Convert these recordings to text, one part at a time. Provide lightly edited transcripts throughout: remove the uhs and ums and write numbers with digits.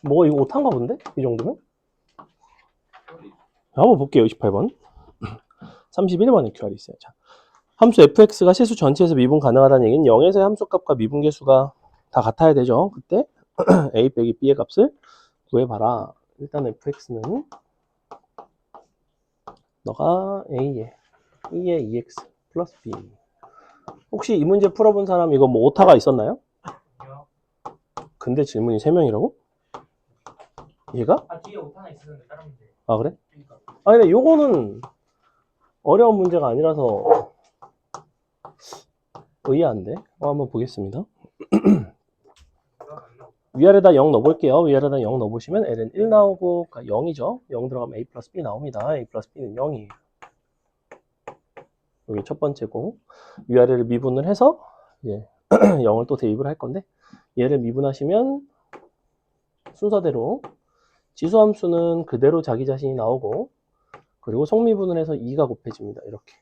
뭐가 이거 오타인가 본데? 이 정도면? 한번 볼게요. 28번. 31번에 QR이 있어요. 자, 함수 fx가 실수 전체에서 미분 가능하다는 얘기는 0에서의 함수값과 미분계수가 다 같아야 되죠. 그때 a 빼기 b의 값을 구해봐라. 일단 fx는 너가 a에 2에 2x 플러스 b. 혹시 이 문제 풀어본 사람 이거 뭐 오타가 있었나요? 근데 질문이 3명이라고? 얘가? 뒤에 오타나 있었는데 다른 문제. 아 그래? 그러니까. 아니 근데 요거는 어려운 문제가 아니라서 의아한데? 한번 보겠습니다. 위아래다 0 넣어볼게요. 위아래다 0 넣어보시면 L은 1 나오고, 그러니까 0이죠. 0 들어가면 A 플러스 B 나옵니다. A 플러스 B는 0이에요. 여기 첫 번째고, 위아래를 미분을 해서, 이제 0을 또 대입을 할 건데, 얘를 미분하시면 순서대로 지수함수는 그대로 자기 자신이 나오고, 그리고 속미분을 해서 2가 곱해집니다. 이렇게.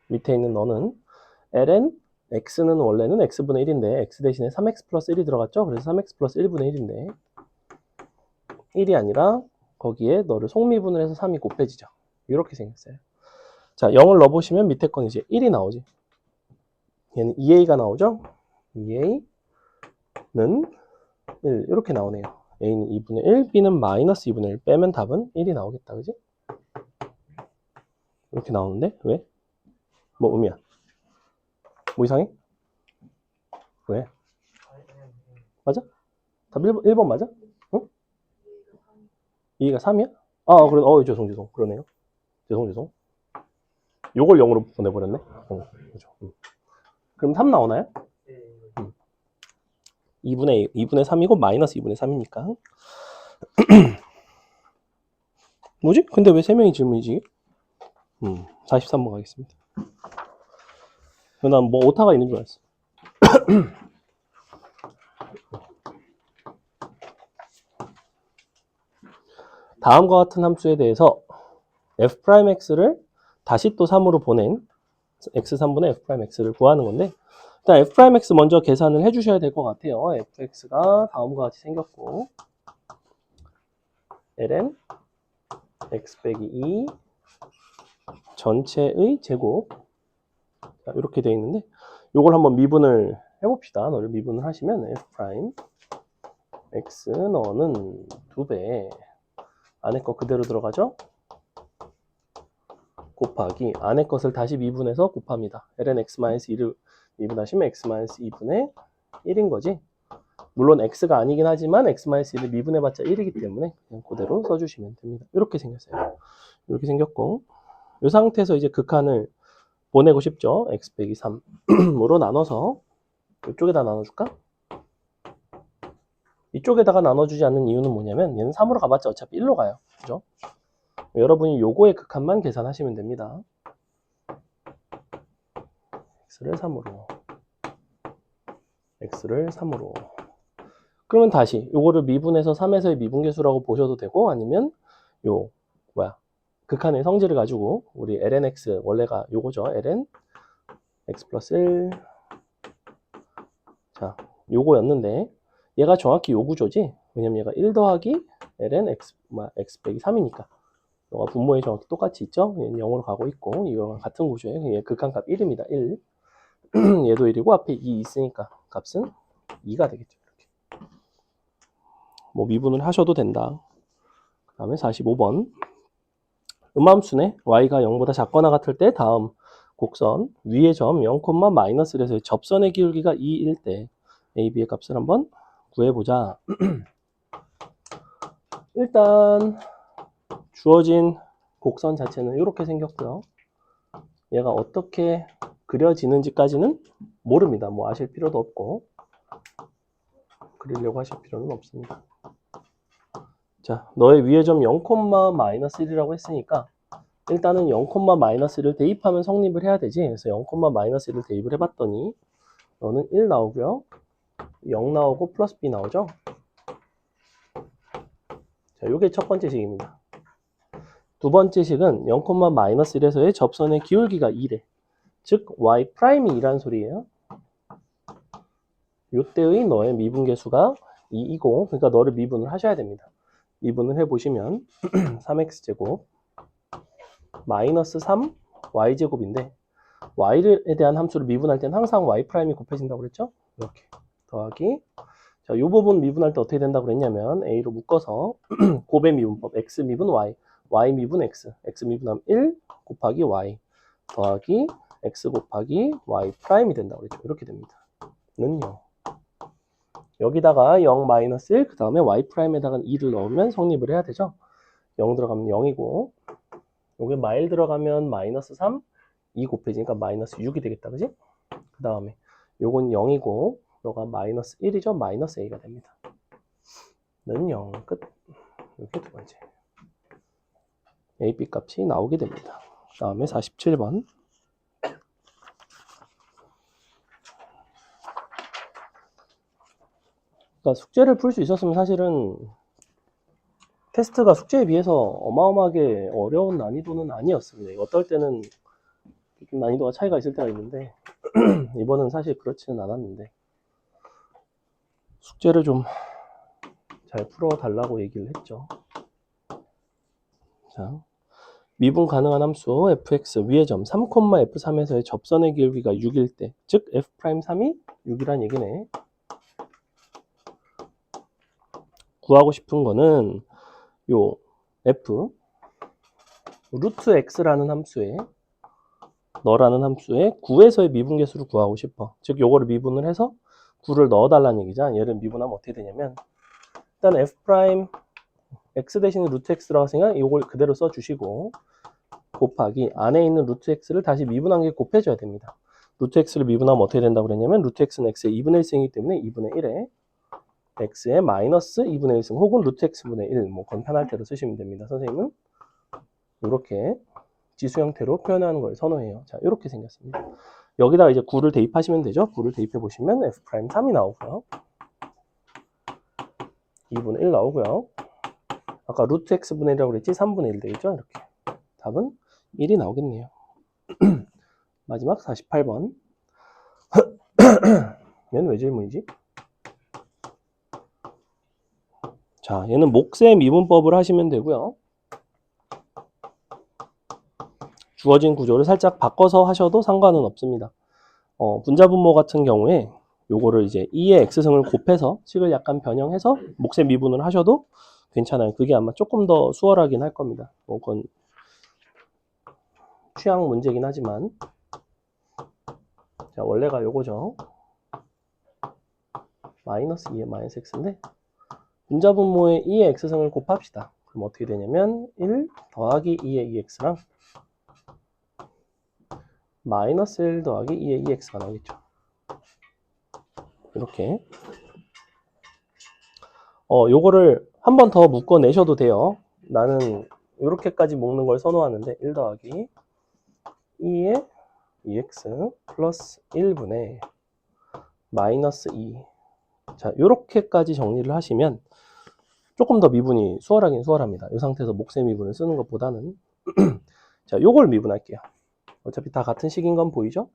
밑에 있는 너는 ln x는 원래는 x분의 1인데 x 대신에 3x 플러스 1이 들어갔죠? 그래서 3x 플러스 1분의 1인데 1이 아니라 거기에 너를 속미분을 해서 3이 곱해지죠. 이렇게 생겼어요. 자, 0을 넣어보시면 밑에 건 이제 1이 나오지. 얘는 2a가 나오죠? 2a는 1 이렇게 나오네요. a는 2분의 1, b는 마이너스 2분의 1 빼면 답은 1이 나오겠다. 그지? 이렇게 나오는데 왜? 뭐 의미야? 뭐 이상해? 왜? 맞아? 답 1번 맞아? 응? 2가 3이야? 아, 그래. 죄송. 그러네요. 죄송. 요걸 0으로 보내버렸네. 그렇죠. 그럼 3 나오나요? 2분의 3이고 마이너스 2분의 3이니까. 뭐지? 근데 왜 3명이 질문이지? 43번 가겠습니다. 난 뭐 오타가 있는 줄 알았어. 다음과 같은 함수에 대해서 f'x를 다시 또 3으로 보낸 x3분의 f'x를 구하는 건데, 일단 f'x 먼저 계산을 해주셔야 될 것 같아요. fx가 다음과 같이 생겼고, ln x 빼기 2 전체의 제곱, 자, 이렇게 되어 있는데, 이걸 한번 미분을 해봅시다. 너를 미분을 하시면 f' x 너는 2배, 안에 거 그대로 들어가죠? 곱하기 안에 것을 다시 미분해서 곱합니다. ln x-2를 미분하시면 x-2분의 1인 거지. 물론 x가 아니긴 하지만 x-1을 미분해봤자 1이기 때문에 그냥 그대로 써주시면 됩니다. 이렇게 생겼어요. 이렇게 생겼고, 이 상태에서 이제 극한을 보내고 싶죠. x 빼기 3으로 나눠서 이쪽에다 나눠줄까? 이쪽에다가 나눠주지 않는 이유는 뭐냐면 얘는 3으로 가봤자 어차피 1로 가요. 그죠? 여러분이 요거의 극한만 계산하시면 됩니다. x를 3으로 x를 3으로 그러면 다시 요거를 미분해서 3에서의 미분계수라고 보셔도 되고, 아니면 극한의 성질을 가지고 우리 ln x 원래가 요거죠. ln x 플러스 1 자, 요거였는데 얘가 정확히 요 구조지. 왜냐면 얘가 1 더하기 ln x 빼기 3이니까 너가 분모에 정확히 똑같이 있죠. 얘는 0으로 가고 있고 이거랑 같은 구조예요. 얘 극한값 1입니다. 1 얘도 1이고 앞에 2 있으니까 값은 2가 되겠죠. 이렇게. 뭐 미분을 하셔도 된다. 그 다음에 45번 음함수네 y가 0보다 작거나 같을 때 다음 곡선 위의 점 0, 마이너스에서의 접선의 기울기가 2일 때 a, b의 값을 한번 구해보자. 일단 주어진 곡선 자체는 이렇게 생겼고요. 얘가 어떻게 그려지는지까지는 모릅니다. 뭐 아실 필요도 없고 그리려고 하실 필요는 없습니다. 자, 너의 위의 점 0, 마이너스 1이라고 했으니까 일단은 0, 마이너스를 대입하면 성립을 해야 되지. 그래서 0, 마이너스를 대입을 해봤더니 너는 1 나오고요. 0 나오고 플러스 b 나오죠. 자, 요게 첫 번째 식입니다. 두 번째 식은 0, 마이너스 1에서의 접선의 기울기가 2래. 즉 y'2라는 소리예요. 요때의 너의 미분계수가 2이고, 그러니까 너를 미분을 하셔야 됩니다. 미분을 해보시면 3x제곱 마이너스 3 y제곱인데 y에 대한 함수를 미분할 때는 항상 y' 곱해진다고 그랬죠? 이렇게 더하기, 자, 이 부분 미분할 때 어떻게 된다고 그랬냐면 a로 묶어서 곱의 미분법 x 미분 y, y 미분 x, x 미분하면 1 곱하기 y 더하기 x 곱하기 y 프라임이 된다고 그랬죠. 이렇게 됩니다. 는요. 여기다가 0 마이너스 1, 그 다음에 y 프라임에다가 2를 넣으면 성립을 해야 되죠. 0 들어가면 0이고, 여기 마일 들어가면 마이너스 3, 2 곱해지니까 마이너스 6이 되겠다, 그지? 그 다음에 요건 0이고, 너가 마이너스 1이죠? 마이너스 a가 됩니다. 는 0, 끝. 이렇게 두 번째. a, b 값이 나오게 됩니다. 그 다음에 47번. 그러니까 숙제를 풀 수 있었으면 사실은 테스트가 숙제에 비해서 어마어마하게 어려운 난이도는 아니었습니다. 어떨 때는 좀 난이도가 차이가 있을 때가 있는데 이번은 사실 그렇지는 않았는데 숙제를 좀 잘 풀어달라고 얘기를 했죠. 자, 미분 가능한 함수 fx 위의 점 3,f3에서의 접선의 기울기가 6일 때, 즉 f'3이 6이란 얘기네. 구하고 싶은 거는 요 f 루트 x라는 함수에 너라는 함수에 9에서의 미분계수를 구하고 싶어. 즉 요거를 미분을 해서 9를 넣어달라는 얘기잖아. 얘를 미분하면 어떻게 되냐면 일단 f' x 대신에 루트 x라고 했으니까 이걸 그대로 써주시고 곱하기 안에 있는 루트 x를 다시 미분한 게 곱해줘야 됩니다. 루트 x를 미분하면 어떻게 된다고 그랬냐면 루트 x는 x의 2분의 1승이기 때문에 2분의 1에 x의 마이너스 2분의 1승 혹은 루트 x분의 1, 뭐 그건 편할 대로 쓰시면 됩니다. 선생님은 이렇게 지수 형태로 표현하는 걸 선호해요. 자, 이렇게 생겼습니다. 여기다가 이제 9를 대입하시면 되죠. 9를 대입해 보시면 f'3이 나오고요. 2분의 1 나오고요. 아까 루트 x분의 1이라고 그랬지? 3분의 1 되겠죠? 이렇게. 답은 1이 나오겠네요. 마지막 48번. 얘는 왜 질문이지? 자, 얘는 몫의 미분법을 하시면 되고요. 주어진 구조를 살짝 바꿔서 하셔도 상관은 없습니다. 분자분모 같은 경우에 요거를 이제 2의 x승을 곱해서 식을 약간 변형해서 몫의 미분을 하셔도 괜찮아요. 그게 아마 조금 더 수월하긴 할 겁니다. 뭐 그건 취향 문제긴 하지만, 자, 원래가 요거죠. 마이너스 2의 마이너스 x인데 분자분모에 2의 x승을 곱합시다. 그럼 어떻게 되냐면 1 더하기 2의 2x랑 마이너스 1 더하기 2의 2x가 나오겠죠. 이렇게 요거를 한 번 더 묶어내셔도 돼요. 나는 이렇게까지 묶는 걸 선호하는데 1 더하기 2의 2x 플러스 1분의 마이너스 2. 자, 요렇게까지 정리를 하시면 조금 더 미분이 수월하긴 수월합니다. 이 상태에서 몫의 미분을 쓰는 것보다는. 자, 요걸 미분할게요. 어차피 다 같은 식인 건 보이죠?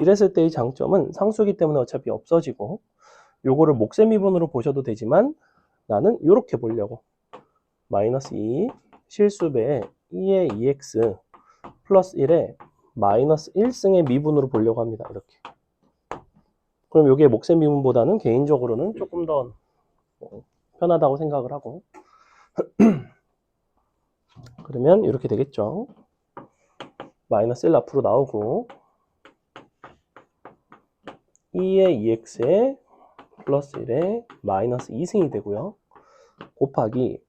이랬을 때의 장점은 상수기 때문에 어차피 없어지고 요거를 몫의 미분으로 보셔도 되지만 나는 요렇게 보려고 마이너스 2 실수배에 2의 2x 플러스 1에 마이너스 1승의 미분으로 보려고 합니다. 이렇게. 그럼 요게 몫의 미분보다는 개인적으로는 조금 더 편하다고 생각을 하고 그러면 이렇게 되겠죠. 마이너스 1 앞으로 나오고 2의 2x에 플러스 1에 마이너스 2승이 되고요. 곱하기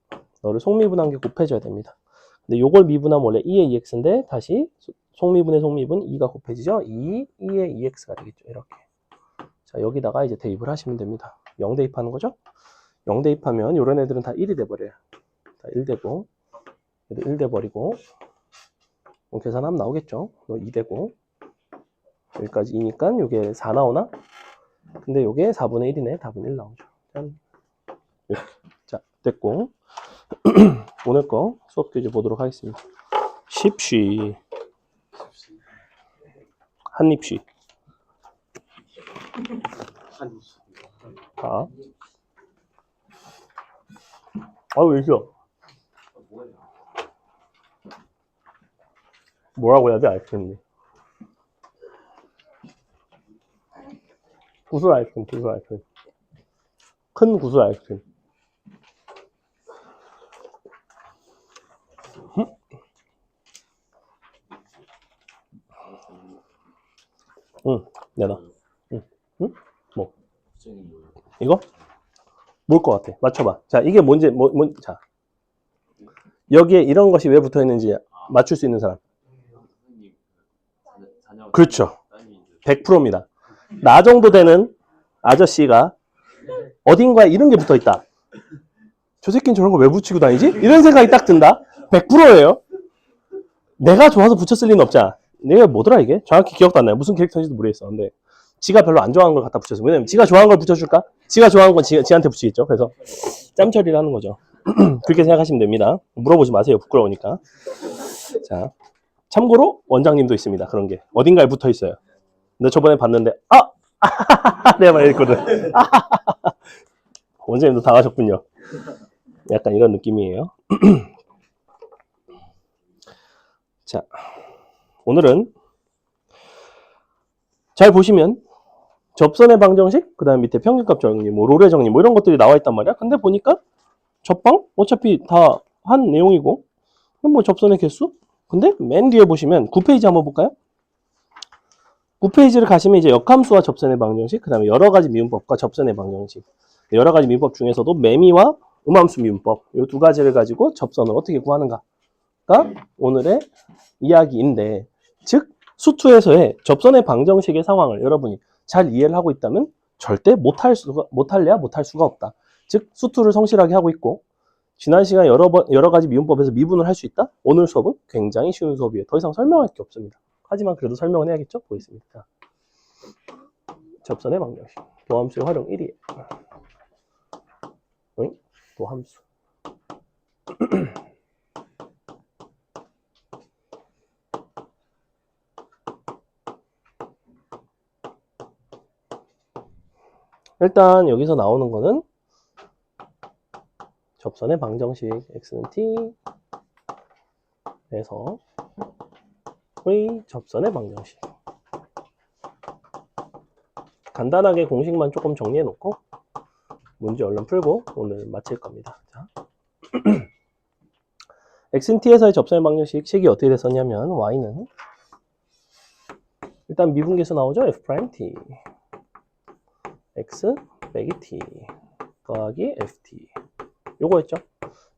너를 속미분한 게 곱해줘야 됩니다. 근데 요걸 미분하면 원래 2의 2x인데 다시 속미분의 속미분 2가 곱해지죠. 2의 2x가 되겠죠. 이렇게. 자, 여기다가 이제 대입을 하시면 됩니다. 0 대입하는 거죠. 0 대입하면 이런 애들은 다 1이 돼버려요. 다 1 되고 얘도 1 돼버리고 계산하면 나오겠죠. 2 되고 여기까지 2니까 요게 4 나오나? 근데 요게 4분의 1이네. 답은 1 나오죠. 짠. 이렇게. 자, 됐고 오늘 거 수업 교재 보도록 하겠습니다. 십쉬 한입쉬. 자. 아우, 왜 싫어? 뭐라고 해야 돼, 아이스크림이? 구슬 아이스크림, 구슬 아이스크림. 큰 구슬 아이스크림. 응, 내놔. 응, 응? 뭐? 이거? 뭘 것 같아? 맞춰봐. 자, 이게 뭔지, 자. 여기에 이런 것이 왜 붙어 있는지 맞출 수 있는 사람. 그렇죠. 100%입니다. 나 정도 되는 아저씨가 어딘가에 이런 게 붙어 있다. 저 새끼는 저런 거 왜 붙이고 다니지? 이런 생각이 딱 든다. 100%예요. 내가 좋아서 붙였을 리는 없잖아. 내가 뭐더라 이게? 정확히 기억도 안 나요. 무슨 캐릭터인지도 모르겠어. 근데 지가 별로 안 좋아하는 걸 갖다 붙였어. 왜냐면 지가 좋아하는 걸 붙여줄까? 지가 좋아하는 건 지한테 붙이겠죠. 그래서 짬 처리를 하는 거죠. 그렇게 생각하시면 됩니다. 물어보지 마세요. 부끄러우니까. 자, 참고로 원장님도 있습니다. 그런 게 어딘가에 붙어 있어요. 근데 저번에 봤는데 내가 말했거든. 원장님도 당하셨군요. 약간 이런 느낌이에요. 자, 오늘은 잘 보시면 접선의 방정식, 그 다음 밑에 평균값 정리, 뭐 롤의 정리, 뭐 이런 것들이 나와 있단 말이야. 근데 보니까 접방 어차피 다 한 내용이고, 뭐 접선의 개수. 근데 맨 뒤에 보시면 9페이지 한번 볼까요? 9페이지를 가시면 이제 역함수와 접선의 방정식, 그 다음에 여러 가지 미분법과 접선의 방정식. 여러 가지 미분법 중에서도 매미와 음함수 미분법, 이 두 가지를 가지고 접선을 어떻게 구하는가가 오늘의 이야기인데, 즉 수투에서의 접선의 방정식의 상황을 여러분이 잘 이해를 하고 있다면 절대 못할 수가 없다. 즉 수투를 성실하게 하고 있고, 지난 시간 여러 가지 미분법에서 미분을 할 수 있다. 오늘 수업은 굉장히 쉬운 수업이에요. 더 이상 설명할 게 없습니다. 하지만 그래도 설명은 해야겠죠? 보겠습니다. 접선의 방정식. 도함수의 활용 1위. 도함수. 일단 여기서 나오는 거는 접선의 방정식 x는 t에서 의 접선의 방정식. 간단하게 공식만 조금 정리해 놓고 문제 얼른 풀고 오늘 마칠 겁니다. 자. x는 t에서의 접선의 방정식 식이 어떻게 됐었냐면 y는 일단 미분계수 나오죠. f't x 빼기 t 더하기 ft 요거였죠.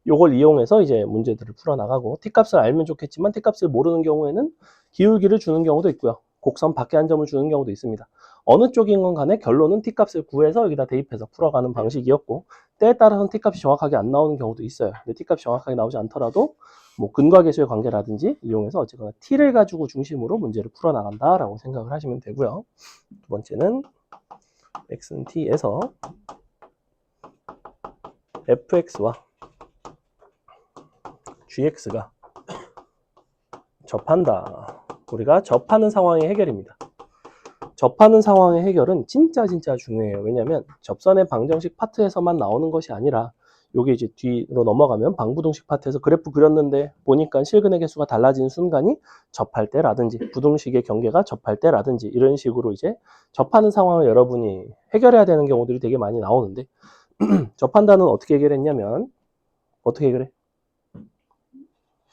요걸 이용해서 이제 문제들을 풀어나가고 t값을 알면 좋겠지만 t값을 모르는 경우에는 기울기를 주는 경우도 있고요. 곡선 밖에 한 점을 주는 경우도 있습니다. 어느 쪽인 건 간에 결론은 t값을 구해서 여기다 대입해서 풀어가는 방식이었고, 때에 따라서는 t값이 정확하게 안 나오는 경우도 있어요. 근데 t값이 정확하게 나오지 않더라도 뭐 근과계수의 관계라든지 이용해서 어쨌거나 t를 가지고 중심으로 문제를 풀어나간다라고 생각을 하시면 되고요. 두 번째는 x는 t에서 fx와 gx가 접한다. 우리가 접하는 상황의 해결입니다. 접하는 상황의 해결은 진짜 중요해요. 왜냐하면 접선의 방정식 파트에서만 나오는 것이 아니라 요게 이제 뒤로 넘어가면 방부등식 파트에서 그래프 그렸는데 보니까 실근의 개수가 달라지는 순간이 접할 때라든지 부등식의 경계가 접할 때라든지 이런 식으로 이제 접하는 상황을 여러분이 해결해야 되는 경우들이 되게 많이 나오는데 접한다는 어떻게 해결했냐면 어떻게 해결해?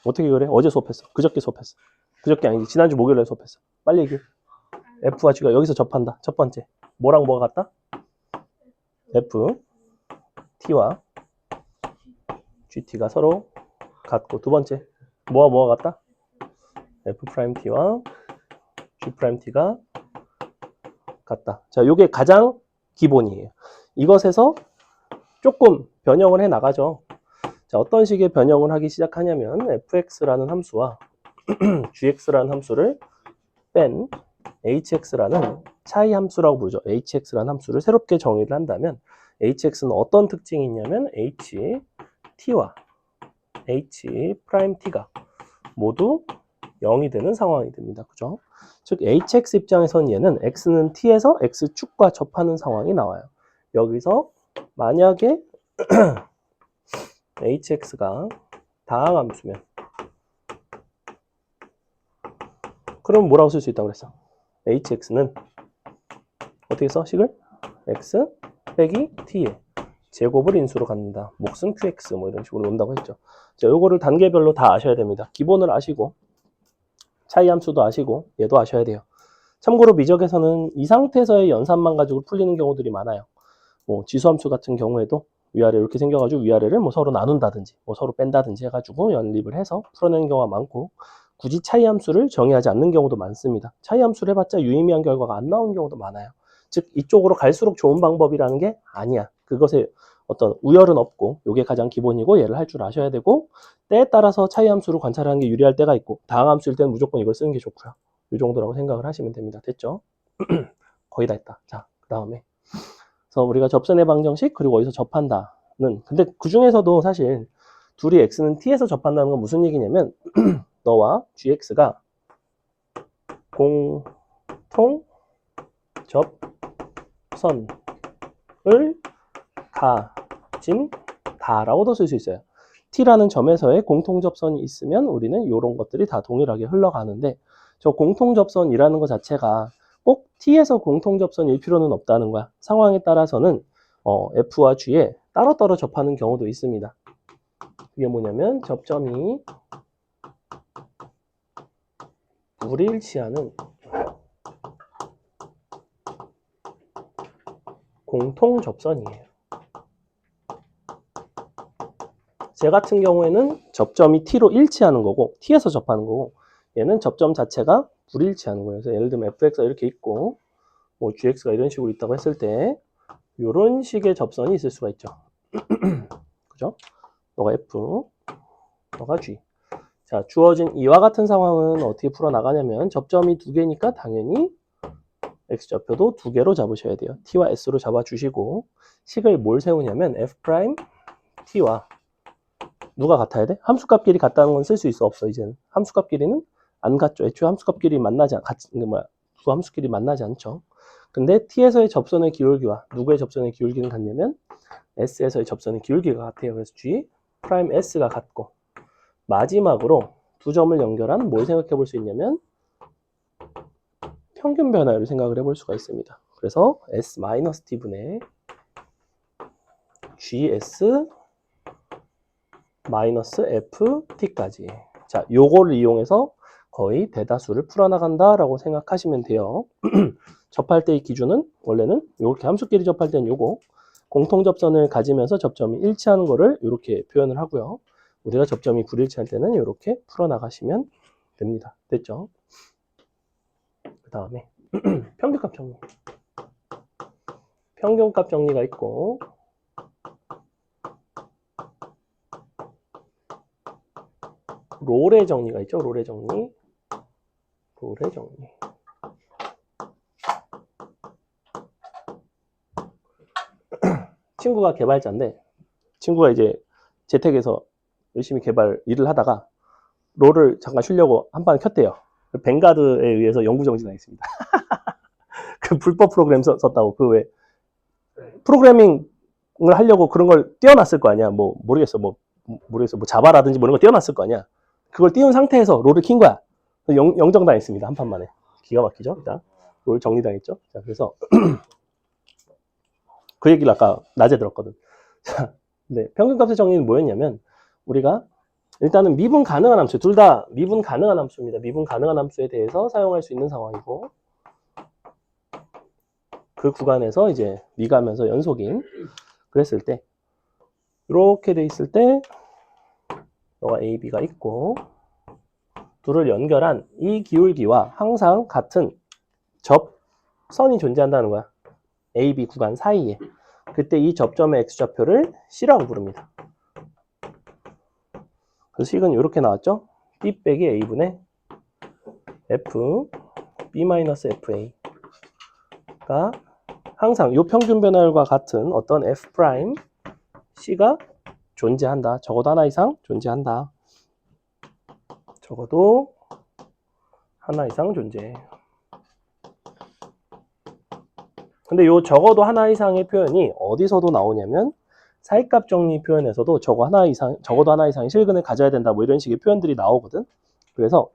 어떻게 그래? 어제 수업했어. 그저께 수업했어. 그저께 아니지. 지난주 목요일에 수업했어. 빨리 얘기해. F와 G가 여기서 접한다. 첫 번째. 뭐랑 뭐가 같다? F, T와 GT가 서로 같고, 두 번째. 뭐가 같다? F'T와 G'T가 같다. 자, 요게 가장 기본이에요. 이것에서 조금 변형을 해 나가죠. 자, 어떤 식의 변형을 하기 시작하냐면 fx라는 함수와 gx라는 함수를 뺀 hx라는 차이 함수라고 부르죠. hx라는 함수를 새롭게 정의를 한다면 hx는 어떤 특징이 있냐면 ht와 h't가 모두 0이 되는 상황이 됩니다. 그죠? 즉 hx 입장에서는 얘는 x는 t에서 x축과 접하는 상황이 나와요. 여기서 만약에 hx가 다항함수면 그럼 뭐라고 쓸 수 있다고 그랬어? hx는 어떻게 써? 식을? x 빼기 t에 제곱을 인수로 갖는다. 몫은 qx 뭐 이런 식으로 논다고 했죠. 자, 요거를 단계별로 다 아셔야 됩니다. 기본을 아시고 차이 함수도 아시고 얘도 아셔야 돼요. 참고로 미적에서는 이 상태에서의 연산만 가지고 풀리는 경우들이 많아요. 뭐 지수함수 같은 경우에도 위아래 이렇게 생겨가지고 위아래를 뭐 서로 나눈다든지 뭐 서로 뺀다든지 해가지고 연립을 해서 풀어내는 경우가 많고 굳이 차이 함수를 정의하지 않는 경우도 많습니다. 차이 함수를 해봤자 유의미한 결과가 안 나오는 경우도 많아요. 즉 이쪽으로 갈수록 좋은 방법이라는 게 아니야. 그것에 어떤 우열은 없고 이게 가장 기본이고 얘를 할 줄 아셔야 되고 때에 따라서 차이 함수를 관찰하는 게 유리할 때가 있고 다항 함수일 때는 무조건 이걸 쓰는 게 좋고요. 이 정도라고 생각을 하시면 됩니다. 됐죠? 거의 다 했다. 자, 그 다음에 그래서 우리가 접선의 방정식 그리고 어디서 접한다는 근데 그 중에서도 사실 둘이 x는 t에서 접한다는 건 무슨 얘기냐면 너와 gx가 공통 접선을 가진다라고도 쓸 수 있어요. t라는 점에서의 공통 접선이 있으면 우리는 이런 것들이 다 동일하게 흘러가는데 저 공통 접선이라는 것 자체가 꼭 t에서 공통 접선일 필요는 없다는 거야. 상황에 따라서는 f와 g에 따로따로 접하는 경우도 있습니다. 그게 뭐냐면 접점이 불일치하는 공통 접선이에요. 제 같은 경우에는 접점이 t로 일치하는 거고 t에서 접하는 거고 얘는 접점 자체가 불일치하는 거예요. 그래서 예를 들면 fx가 이렇게 있고 뭐 gx가 이런 식으로 있다고 했을 때 이런 식의 접선이 있을 수가 있죠. 그죠? 너가 f, 너가 g. 자, 주어진 이와 같은 상황은 어떻게 풀어나가냐면 접점이 두 개니까 당연히 x좌표도 두 개로 잡으셔야 돼요. t와 s로 잡아주시고 식을 뭘 세우냐면 f' t와 누가 같아야 돼? 함수값끼리 같다는 건 쓸 수 있어 없어 이제는. 함수값끼리는 안 같죠. 애초에 함수값끼리 만나지 두 함수끼리 만나지 않죠. 근데 t에서의 접선의 기울기와 누구의 접선의 기울기는 같냐면 s에서의 접선의 기울기가 같아요. 그래서 g 프라임 s가 같고 마지막으로 두 점을 연결한 뭘 생각해 볼 수 있냐면 평균 변화를 생각을 해볼 수가 있습니다. 그래서 s-t분의 gs -ft까지. 자, 요거를 이용해서 거의 대다수를 풀어나간다라고 생각하시면 돼요. 접할 때의 기준은 원래는 이렇게 함수끼리 접할 때는 요거 공통접선을 가지면서 접점이 일치하는 거를 이렇게 표현을 하고요. 우리가 접점이 불일치할 때는 이렇게 풀어나가시면 됩니다. 됐죠? 그 다음에 평균값 정리. 평균값 정리가 있고 롤의 정리가 있죠. 롤의 정리. 롤의 정리. 친구가 개발자인데 친구가 이제 재택에서 열심히 개발 일을 하다가 롤을 잠깐 쉬려고 한 판 켰대요. 뱅가드에 의해서 영구 정지당했습니다. 그 불법 프로그램 썼다고 그 왜 프로그래밍을 하려고 그런 걸 띄워놨을 거 아니야. 뭐 모르겠어 뭐 자바라든지 뭐 이런 거 띄워놨을 거 아니야. 그걸 띄운 상태에서 롤을 킨 거야. 영정당했습니다. 한 판 만에. 기가 막히죠. 일단 롤 정리당했죠. 자, 그래서 그 얘기를 아까 낮에 들었거든. 자, 네, 평균값의 정리는 뭐였냐면 우리가 일단은 미분 가능한 함수, 둘 다 미분 가능한 함수입니다. 미분 가능한 함수에 대해서 사용할 수 있는 상황이고 그 구간에서 이제 미가면서 연속인 그랬을 때 이렇게 돼 있을 때 너가 A, B가 있고 둘을 연결한 이 기울기와 항상 같은 접선이 존재한다는 거야. A, B 구간 사이에. 그때 이 접점의 x좌표를 C라고 부릅니다. 그래서 식은 이렇게 나왔죠. B 빼기 A분의 F, B-FA가 항상 이 평균 변화율과 같은 어떤 F' C가 존재한다. 적어도 하나 이상 존재한다. 적어도 하나 이상 존재해. 근데 이 적어도 하나 이상의 표현이 어디서도 나오냐면 사이값 정리 표현에서도 적어도 하나 이상의 실근을 가져야 된다. 뭐 이런 식의 표현들이 나오거든. 그래서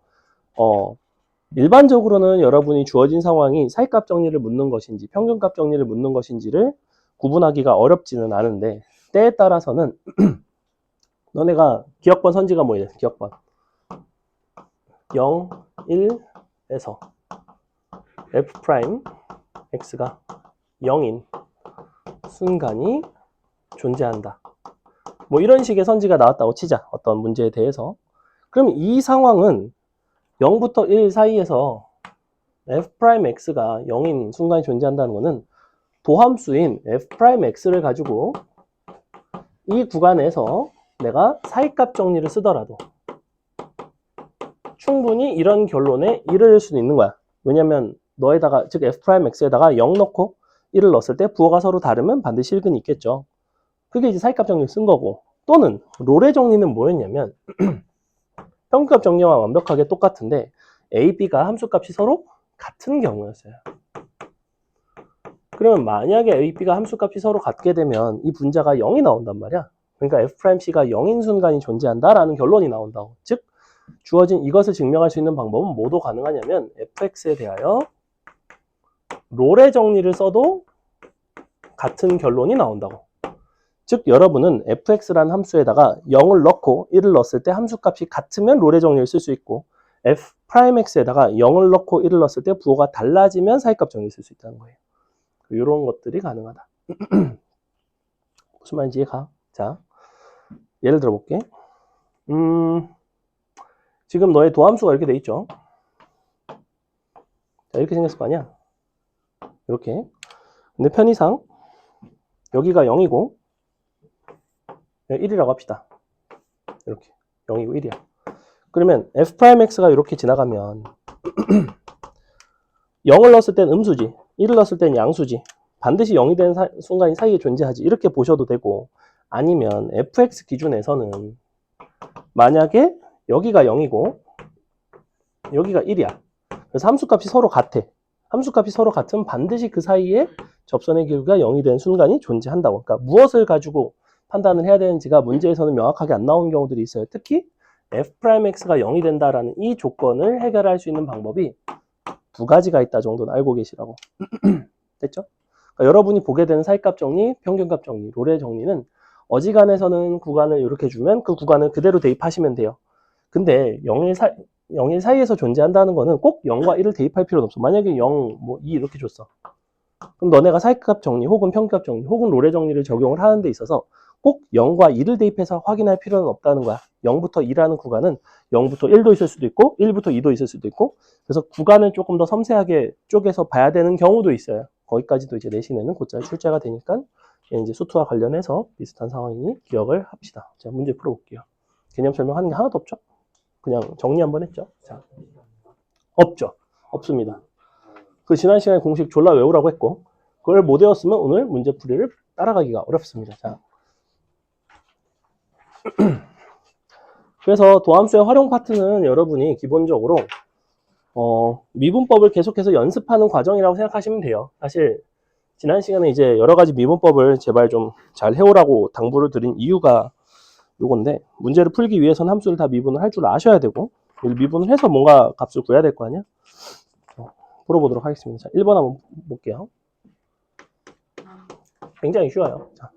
일반적으로는 여러분이 주어진 상황이 사이값 정리를 묻는 것인지 평균값 정리를 묻는 것인지를 구분하기가 어렵지는 않은데 때에 따라서는 너네가 기억번 선지가 뭐예요? 기억번 0, 1에서 f' x가 0인 순간이 존재한다. 뭐 이런 식의 선지가 나왔다고 치자. 어떤 문제에 대해서. 그럼 이 상황은 0부터 1 사이에서 f'x가 0인 순간이 존재한다는 것은 도함수인 f'x를 가지고 이 구간에서 내가 사이값 정리를 쓰더라도 충분히 이런 결론에 이를 수도 있는 거야. 왜냐면 너에다가 즉 f'x에다가 0 넣고 1을 넣었을 때 부호가 서로 다르면 반드시 실근이 있겠죠. 그게 이제 사이값 정리를 쓴 거고, 또는 롤의 정리는 뭐였냐면 평균값 정리와 완벽하게 똑같은데 a, b가 함수값이 서로 같은 경우였어요. 그러면 만약에 a, b가 함수값이 서로 같게 되면 이 분자가 0이 나온단 말이야. 그러니까 f'c가 0인 순간이 존재한다라는 결론이 나온다고. 즉 주어진 이것을 증명할 수 있는 방법은 뭐도 가능하냐면 fx에 대하여 롤의 정리를 써도 같은 결론이 나온다고. 즉 여러분은 fx라는 함수에다가 0을 넣고 1을 넣었을 때 함수값이 같으면 롤의 정리를 쓸 수 있고 f'x에다가 0을 넣고 1을 넣었을 때 부호가 달라지면 사이값 정리를 쓸 수 있다는 거예요. 이런 것들이 가능하다. 무슨 말인지 이해가? 자, 예를 들어 볼게. 지금 너의 도함수가 이렇게 돼 있죠. 자, 이렇게 생겼을 거 아니야? 이렇게. 근데 편의상 여기가 0이고 1이라고 합시다. 이렇게 0이고 1이야. 그러면 f'x가 이렇게 지나가면 0을 넣었을 땐 음수지, 1을 넣었을 땐 양수지, 반드시 0이 되는 순간이 사이에 존재하지, 이렇게 보셔도 되고, 아니면 fx 기준에서는 만약에 여기가 0이고 여기가 1이야. 그래서 함수값이 서로 같아. 함수값이 서로 같으면 반드시 그 사이에 접선의 길이가 0이 되는 순간이 존재한다고. 그러니까 무엇을 가지고 판단을 해야 되는지가 문제에서는 명확하게 안 나오는 경우들이 있어요. 특히 f'x가 0이 된다라는 이 조건을 해결할 수 있는 방법이 두 가지가 있다 정도는 알고 계시라고. 됐죠? 그러니까 여러분이 보게 되는 사이값 정리, 평균값 정리, 롤의 정리는 어지간해서는 구간을 이렇게 주면 그 구간을 그대로 대입하시면 돼요. 근데 0일 사이에서 존재한다는 거는 꼭 0과 1을 대입할 필요는 없어. 만약에 0, 뭐 2 이렇게 줬어. 그럼 너네가 사이값 정리 혹은 평균값 정리 혹은 롤의 정리를 적용을 하는 데 있어서 꼭 0과 2를 대입해서 확인할 필요는 없다는 거야. 0부터 2라는 구간은 0부터 1도 있을 수도 있고 1부터 2도 있을 수도 있고, 그래서 구간을 조금 더 섬세하게 쪼개서 봐야 되는 경우도 있어요. 거기까지도 이제 내신에는 곧잘 출제가 되니까 이제 수투와 관련해서 비슷한 상황이니 기억을 합시다. 자, 문제 풀어볼게요. 개념 설명하는 게 하나도 없죠? 그냥 정리 한번 했죠? 자, 없죠? 없습니다. 그 지난 시간에 공식 졸라 외우라고 했고, 그걸 못 외웠으면 오늘 문제풀이를 따라가기가 어렵습니다. 자, 그래서 도함수의 활용 파트는 여러분이 기본적으로 미분법을 계속해서 연습하는 과정이라고 생각하시면 돼요. 사실 지난 시간에 이제 여러 가지 미분법을 제발 좀 잘 해오라고 당부를 드린 이유가 요건데, 문제를 풀기 위해서는 함수를 다 미분을 할 줄 아셔야 되고, 미분을 해서 뭔가 값을 구해야 될 거 아니야? 풀어보도록 하겠습니다. 자, 1번 한번 볼게요. 굉장히 쉬워요. 자,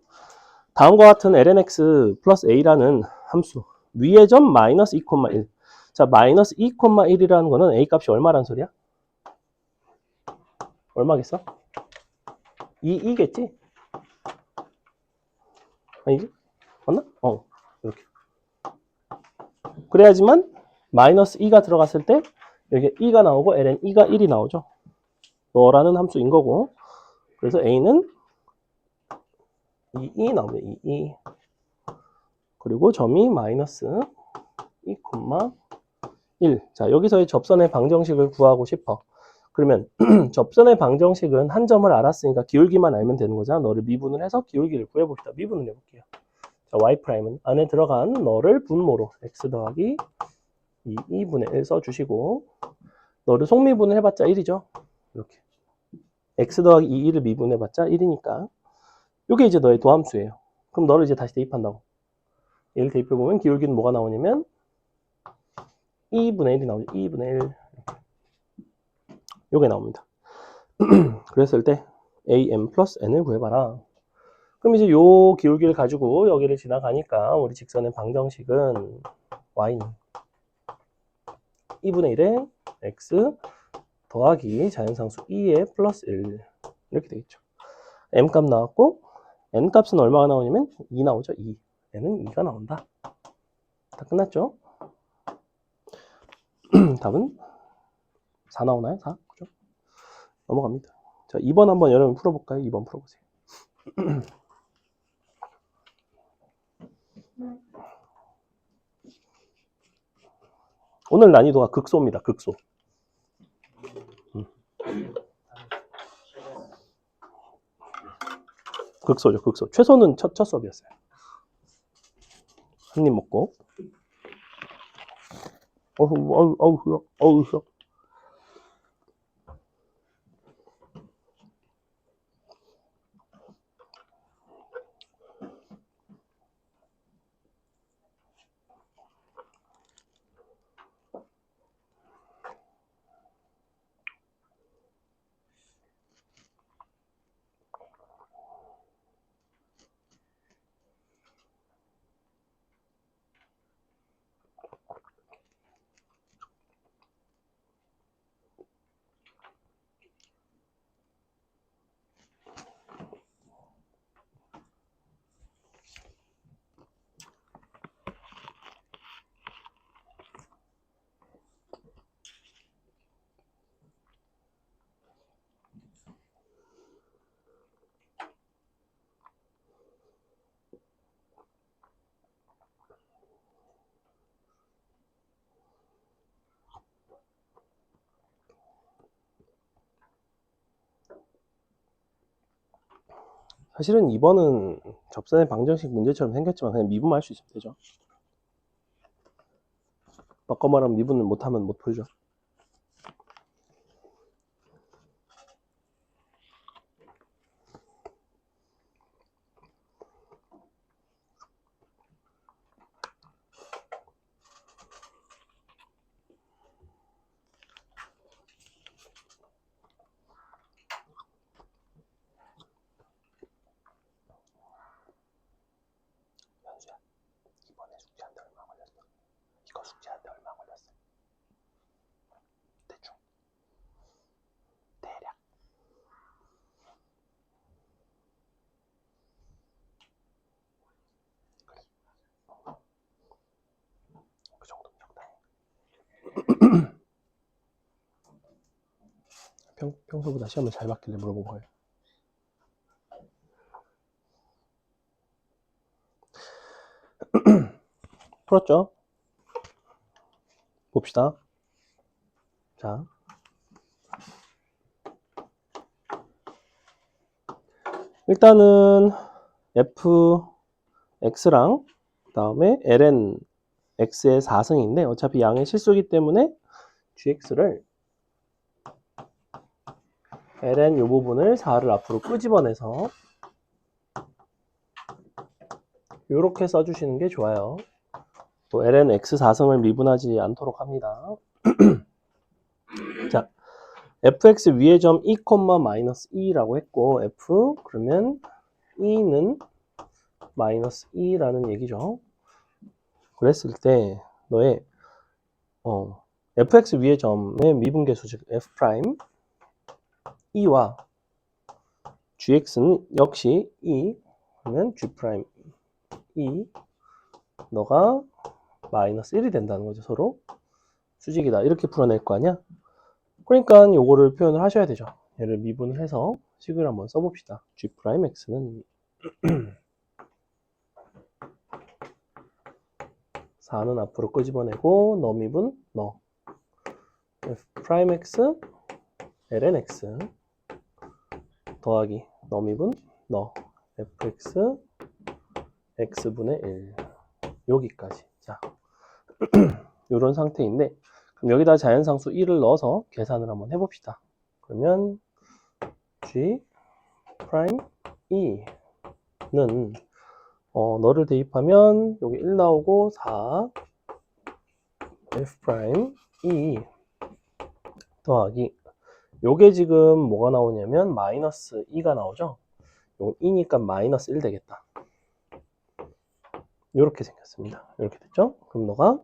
다음과 같은 lnx 플러스 a라는 함수, 위의 점 마이너스 2,1. 자, 마이너스 2,1이라는 거는 a 값이 얼마란 소리야? 얼마겠어? 2겠지? 아니지? 맞나? 이렇게. 그래야지만 마이너스 2가 들어갔을 때 여기 2가 나오고 ln 2가 1이 나오죠. 너라는 함수인 거고, 그래서 a는 2 나옵니다. 2. 그리고 점이 마이너스 2,1. 자, 여기서의 접선의 방정식을 구하고 싶어. 그러면 접선의 방정식은 한 점을 알았으니까 기울기만 알면 되는 거잖아. 너를 미분을 해서 기울기를 구해봅시다. 미분을 해볼게요. 자, y'은 안에 들어간 너를 분모로 x 더하기 2분의 1 써주시고, 너를 속미분을 해봤자 1이죠. 이렇게. x 더하기 2를 미분해봤자 1이니까. 이게 이제 너의 도함수예요. 그럼 너를 이제 다시 대입한다고. 얘를 대입해보면 기울기는 뭐가 나오냐면 2분의 1이 나오죠. 2분의 1. 요게 나옵니다. 그랬을 때 am 플러스 n을 구해봐라. 그럼 이제 요 기울기를 가지고 여기를 지나가니까 우리 직선의 방정식은 y는 2분의 1에 x 더하기 자연상수 2에 플러스 1 이렇게 되겠죠. m 값 나왔고 n 값은 얼마가 나오냐면 2 나오죠. 2. n은 2가 나온다. 다 끝났죠? 답은 4 나오나요? 4? 그죠? 넘어갑니다. 자, 2번 한번 여러분 풀어볼까요? 2번 풀어보세요. 오늘 난이도가 극소입니다. 극소. 극소죠. 극소. 최소는 첫 수업이었어요. 한 입 먹고. 어우. 사실은 2번은 접선의 방정식 문제처럼 생겼지만 그냥 미분만 할 수 있으면 되죠. 바꿔 말하면 미분을 못하면 못 풀죠. 현수야, 이번에 숙제하는데 얼마 걸렸어? 이거 숙제하는데 얼마 걸렸어? 대충. 대략. 그래. 그 정도면 적당해. 평소보다 시험을 잘 봤길래 물어본 거예요. 풀었죠? 봅시다. 자, 일단은 fx랑 그 다음에 ln x의 4승인데 어차피 양의 실수이기 때문에 gx를 ln 이 부분을 4를 앞으로 끄집어내서 이렇게 써주시는 게 좋아요. 또 ln x 4승을 미분하지 않도록 합니다. 자, fx 위의 점 2, 마이너스 2라고 했고 f 그러면 2는 마이너스 2라는 얘기죠. 그랬을 때 너의 fx 위의 점의 미분계수 즉 f' 2와 gx는 역시 2 그러면 g' 2 너가 마이너스 1이 된다는 거죠. 서로 수직이다 이렇게 풀어낼 거 아니야. 그러니까 요거를 표현을 하셔야 되죠. 얘를 미분을 해서 식을 한번 써봅시다. g'x는 4는 앞으로 끄집어내고 너 미분 너 f'x ln x 더하기 너 미분 너 fx x분의 1 여기까지. 자, 이런 상태인데 그럼 여기다 자연상수 1을 넣어서 계산을 한번 해봅시다. 그러면 g' 2는 너를 대입하면 여기 1 나오고 4 f' e 더하기 요게 지금 뭐가 나오냐면 마이너스 2가 나오죠. 요건 2니까 마이너스 1 되겠다. 요렇게 생겼습니다. 이렇게 됐죠? 그럼 너가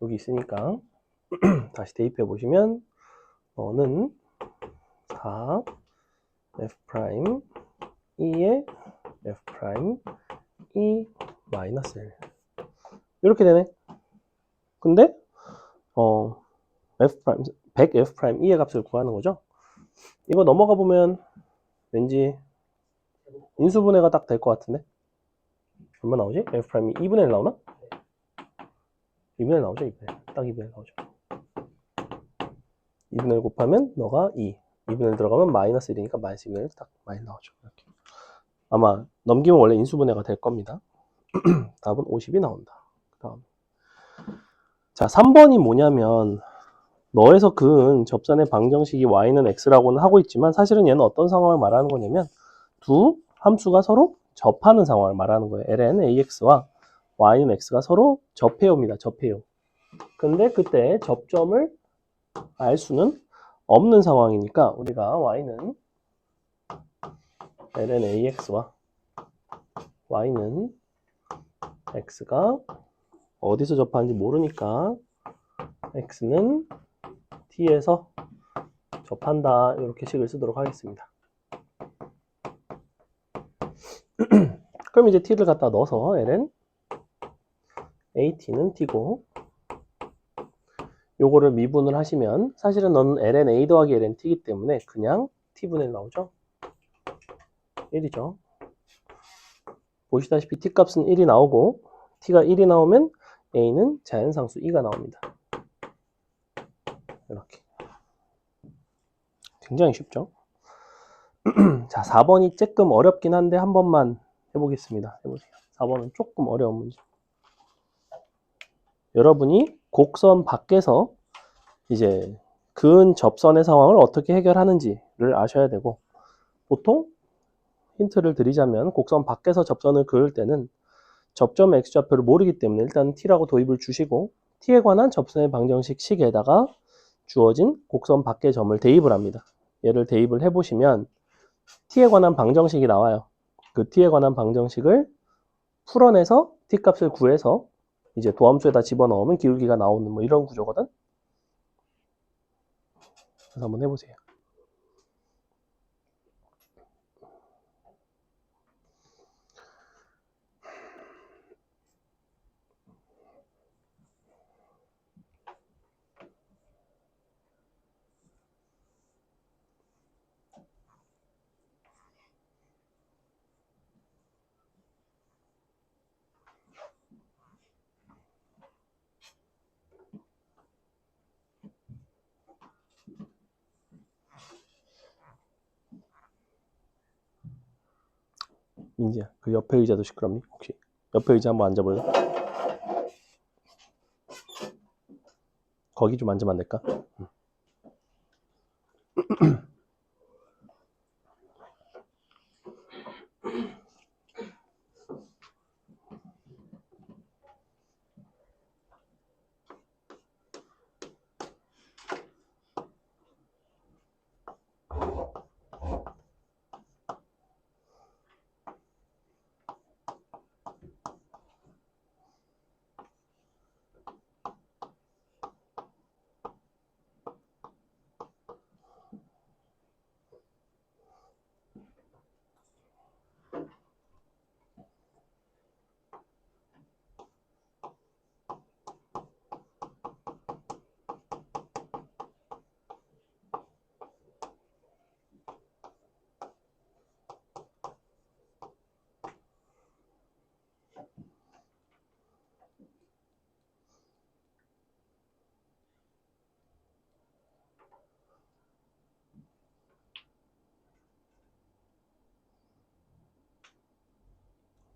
여기 있으니까 다시 대입해 보시면 너는 4 f' e의 f' e 마이너스 1 이렇게 되네. 근데 f' 100 f' e의 값을 구하는 거죠. 이거 넘어가 보면 왠지 인수분해가 딱 될 것 같은데 얼마 나오지? f' 2분의 1 나오나? 2분의 1 나오죠? 2분의 1. 딱 2분의 1 나오죠. 2분의 1 곱하면 너가 2. 2분의 1 들어가면 마이너스 1이니까 마이너스 2분의 1 딱 많이 나오죠. 이렇게. 아마 넘기면 원래 인수분해가 될 겁니다. 답은 50이 나온다. 그다음. 자, 3번이 뭐냐면 너에서 그은 접선의 방정식이 y는 x라고는 하고 있지만 사실은 얘는 어떤 상황을 말하는 거냐면 두 함수가 서로 접하는 상황을 말하는 거예요. ln ax와 y는 x가 서로 접해요입니다. 접해요. 근데 그때 접점을 알 수는 없는 상황이니까 우리가 y는 ln ax와 y는 x가 어디서 접하는지 모르니까 x는 t에서 접한다 이렇게 식을 쓰도록 하겠습니다. 그럼 이제 t를 갖다 넣어서 ln at는 t고 요거를 미분을 하시면 사실은 너는 ln a 더하기 ln t이기 때문에 그냥 t분의 1 나오죠. 1이죠. 보시다시피 t 값은 1이 나오고 t가 1이 나오면 a는 자연상수 2가 나옵니다. 이렇게. 굉장히 쉽죠? 자, 4번이 조금 어렵긴 한데 한 번만 해보겠습니다. 해보세요. 4번은 조금 어려운 문제. 여러분이 곡선 밖에서 이제 그은 접선의 상황을 어떻게 해결하는지를 아셔야 되고 보통 힌트를 드리자면 곡선 밖에서 접선을 그을 때는 접점 x좌표를 모르기 때문에 일단 t라고 도입을 주시고 t에 관한 접선의 방정식 식에다가 주어진 곡선 밖의 점을 대입을 합니다. 얘를 대입을 해보시면 t에 관한 방정식이 나와요. 그 t에 관한 방정식을 풀어내서 t값을 구해서 이제 도함수에다 집어넣으면 기울기가 나오는 뭐 이런 구조거든. 그래서 한번 해보세요. 민지야, 그 옆에 의자도 시끄럽니? 혹시 옆에 의자 한번 앉아볼래? 거기 좀 앉으면 안 될까?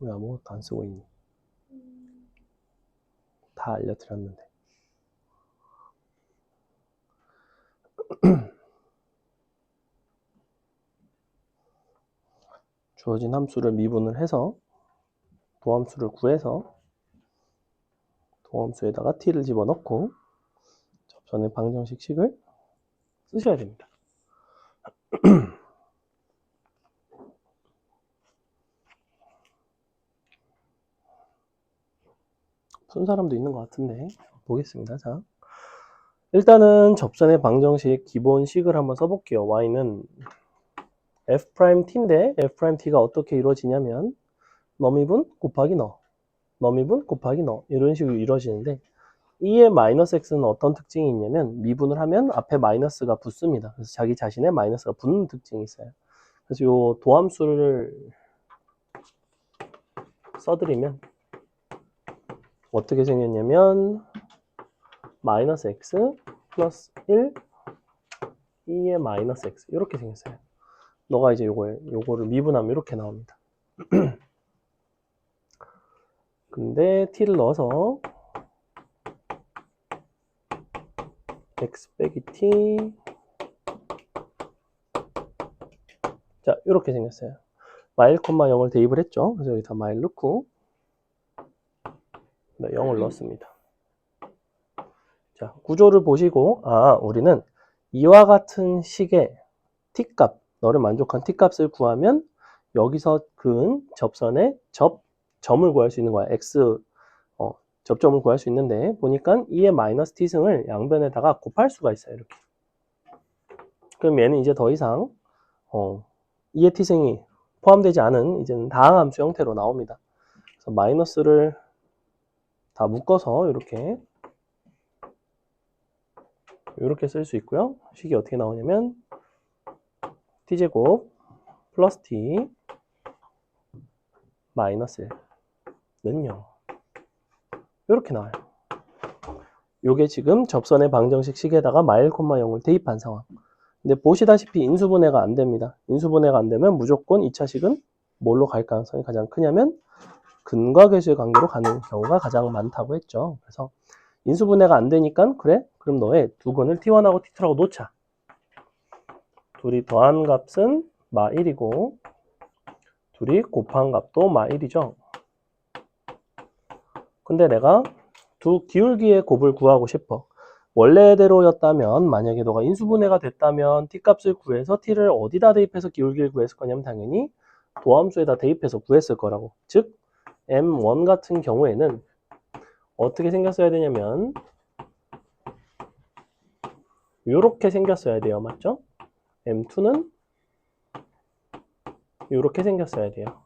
왜 아무것도 안 쓰고 있니? 다 알려드렸는데. 주어진 함수를 미분을 해서 도함수를 구해서 도함수에다가 t를 집어넣고 접선의 방정식 식을 쓰셔야 됩니다. 푼 사람도 있는 것 같은데 보겠습니다. 자, 일단은 접선의 방정식 기본식을 한번 써볼게요. y는 f't인데 f't가 어떻게 이루어지냐면 너미분 곱하기 너, 너미분 곱하기 너 이런 식으로 이루어지는데 E의 마이너스 x는 어떤 특징이 있냐면 미분을 하면 앞에 마이너스가 붙습니다. 그래서 자기 자신의 마이너스가 붙는 특징이 있어요. 그래서 이 도함수를 써드리면 어떻게 생겼냐면 마이너스 x 플러스 1 E의 마이너스 x 이렇게 생겼어요. 너가 이제 요거를 미분하면 이렇게 나옵니다. 근데 t를 넣어서 x 빼기 t 자 이렇게 생겼어요. 마일, 0을 대입을 했죠. 그래서 여기다 마일 넣고 0을 넣었습니다. 자, 구조를 보시고 우리는 이와 같은 식의 t값, 너를 만족한 t값을 구하면 여기서 그은 접선의 점을 구할 수 있는 거야. x 접점을 구할 수 있는데 보니까 2의 마이너스 t승을 양변에다가 곱할 수가 있어요. 이렇게. 그럼 얘는 이제 더 이상 2의 t승이 포함되지 않은 이제는 다항함수 형태로 나옵니다. 그래서 마이너스를 다 묶어서 이렇게 쓸 수 있고요. 식이 어떻게 나오냐면 t제곱 플러스 t 마이너스 1는 0 이렇게 나와요. 요게 지금 접선의 방정식 식에다가 마일, 0을 대입한 상황. 근데 보시다시피 인수분해가 안 됩니다. 인수분해가 안 되면 무조건 2차식은 뭘로 갈 가능성이 가장 크냐면 근과 계수의 관계로 가는 경우가 가장 많다고 했죠. 그래서 인수분해가 안 되니까 그래? 그럼 너의 두 근을 t1하고 t2라고 놓자. 둘이 더한 값은 마 1이고 둘이 곱한 값도 마 1이죠. 근데 내가 두 기울기의 곱을 구하고 싶어. 원래대로였다면 만약에 너가 인수분해가 됐다면 t값을 구해서 t를 어디다 대입해서 기울기를 구했을 거냐면 당연히 도함수에다 대입해서 구했을 거라고. 즉 m1 같은 경우에는 어떻게 생겼어야 되냐면 이렇게 생겼어야 돼요. 맞죠? m2는 이렇게 생겼어야 돼요.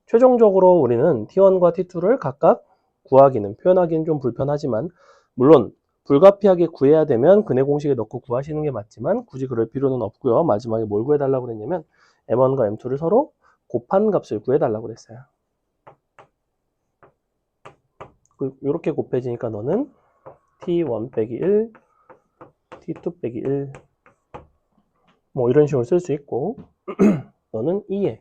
최종적으로 우리는 t1과 t2를 각각 구하기는 표현하기는 좀 불편하지만 물론 불가피하게 구해야 되면 근해 공식에 넣고 구하시는 게 맞지만 굳이 그럴 필요는 없고요. 마지막에 뭘 구해달라고 그랬냐면 m1과 m2를 서로 곱한 값을 구해달라고 그랬어요. 이렇게 곱해지니까 너는 t1 빼기 1, t2 빼기 1 뭐 이런 식으로 쓸 수 있고 너는 2에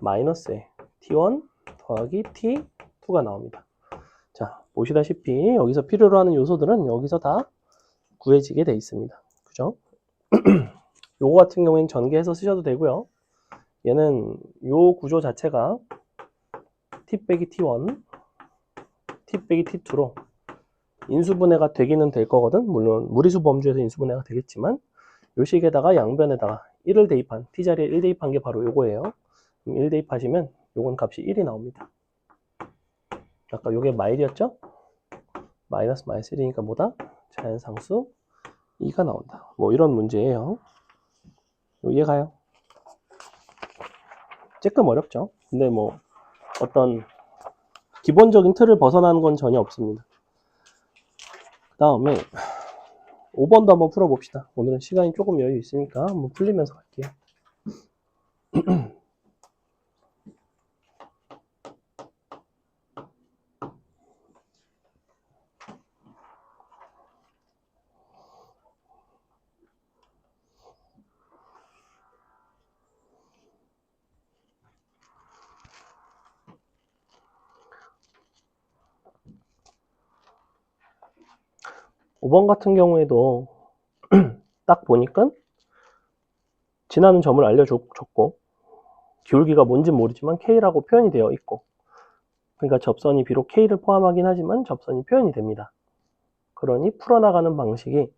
마이너스에 t1 더하기 t2가 나옵니다. 자, 보시다시피 여기서 필요로 하는 요소들은 여기서 다 구해지게 돼 있습니다. 그죠? 요거 같은 경우에는 전개해서 쓰셔도 되고요. 얘는 요 구조 자체가 t 빼기 t1, t 빼기 t2로 인수분해가 되기는 될 거거든. 물론 무리수 범주에서 인수분해가 되겠지만 요 식에다가 양변에다가 1을 대입한 t 자리에 1 대입한 게 바로 요거예요. 1 대입하시면 요건 값이 1이 나옵니다. 아까 요게 마일이었죠? 마이너스 1이니까 뭐다? 자연상수 2가 나온다. 뭐 이런 문제예요. 이해가요? 조금 어렵죠? 근데 뭐 어떤 기본적인 틀을 벗어나는 건 전혀 없습니다. 그 다음에 5번도 한번 풀어봅시다. 오늘은 시간이 조금 여유 있으니까 한번 풀리면서 갈게요. 5번 같은 경우에도 딱 보니까 지나는 점을 알려줬고 기울기가 뭔진 모르지만 K라고 표현이 되어 있고, 그러니까 접선이 비록 K를 포함하긴 하지만 접선이 표현이 됩니다. 그러니 풀어나가는 방식이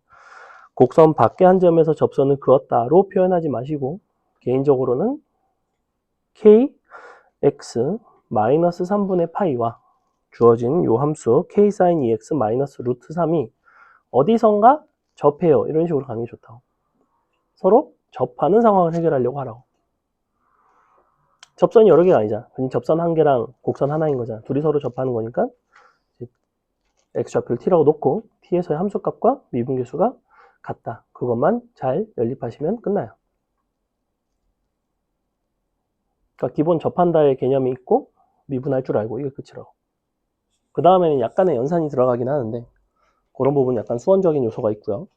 곡선 밖에 한 점에서 접선을 그었다로 표현하지 마시고 개인적으로는 kx 마이너스 3분의 파이와 주어진 요 함수 k sin 2x 마이너스 루트 3이 어디선가 접해요. 이런 식으로 가는 게 좋다고. 서로 접하는 상황을 해결하려고 하라고. 접선이 여러 개가 아니잖아. 그냥 접선 한 개랑 곡선 하나인 거잖아. 둘이 서로 접하는 거니까 x좌표를 t라고 놓고 t에서의 함수값과 미분계수가 같다. 그것만 잘 연립하시면 끝나요. 그러니까 기본 접한다의 개념이 있고 미분할 줄 알고 이게 끝이라고. 그 다음에는 약간의 연산이 들어가긴 하는데 그런 부분 약간 수원적인 요소가 있고요.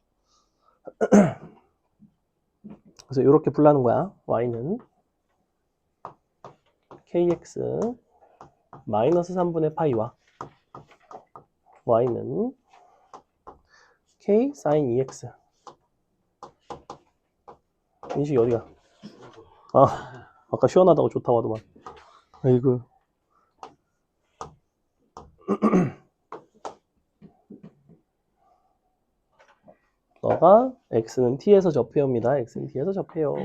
그래서 이렇게 풀라는 거야. y는 kx 마이너스 3분의 파이와 y는 k sin 2x. 인식이 어디가? 아까 시원하다고 좋다고 하더만. 아이고. 너가 x는 t에서 접해요입니다. x는 t에서 접해요.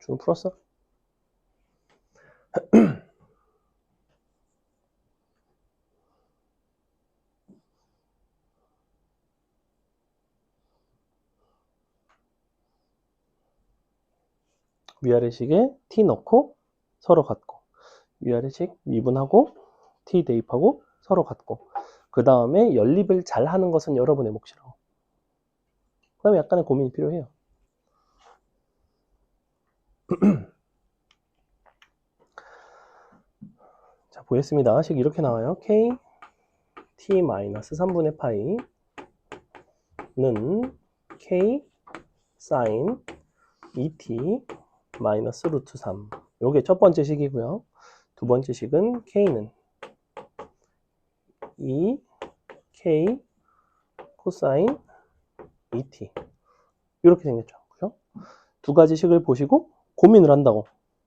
좀 풀었어? 위아래식에 t 넣고 서로 같고, 위아래식 미분하고 t 대입하고 서로 같고, 그 다음에 연립을 잘 하는 것은 여러분의 몫이라고. 그 다음에 약간의 고민이 필요해요. 자, 보겠습니다. 식 이렇게 나와요. k t 마이너스 3분의 파이는 k sin 2t 마이너스 루트 3. 요게 첫 번째 식이고요. 두 번째 식은 k는 2k 코사인 2t. 이렇게 생겼죠. 그죠? 두 가지 식을 보시고 고민을 한다고.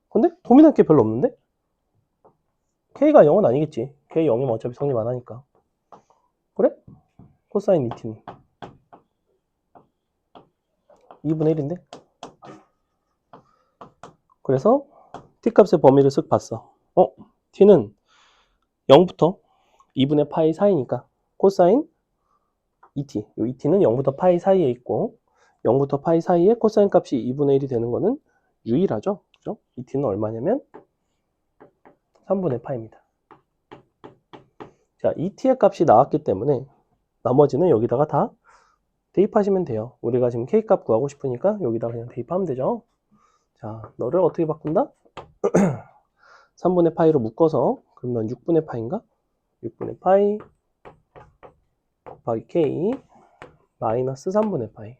근데 고민할 게 별로 없는데? k가 0은 아니겠지. k 0이면 어차피 성립 안 하니까. 그래? 코사인 2t는 2분의 1인데? 그래서 t값의 범위를 쓱 봤어. t는 0부터 2분의 파이 사이니까 코사인 2t. 요 2t는 0부터 파이 사이에 있고 0부터 파이 사이에 코사인 값이 2분의 1이 되는 거는 유일하죠. 그죠? 2t는 얼마냐면 3분의 파이입니다. 자, 2t의 값이 나왔기 때문에 나머지는 여기다가 다 대입하시면 돼요. 우리가 지금 k값 구하고 싶으니까 여기다 그냥 대입하면 되죠. 자, 너를 어떻게 바꾼다? 3분의 파이로 묶어서, 그럼 넌 6분의 파이인가? 6분의 파이 곱하기 k 마이너스 3분의 파이.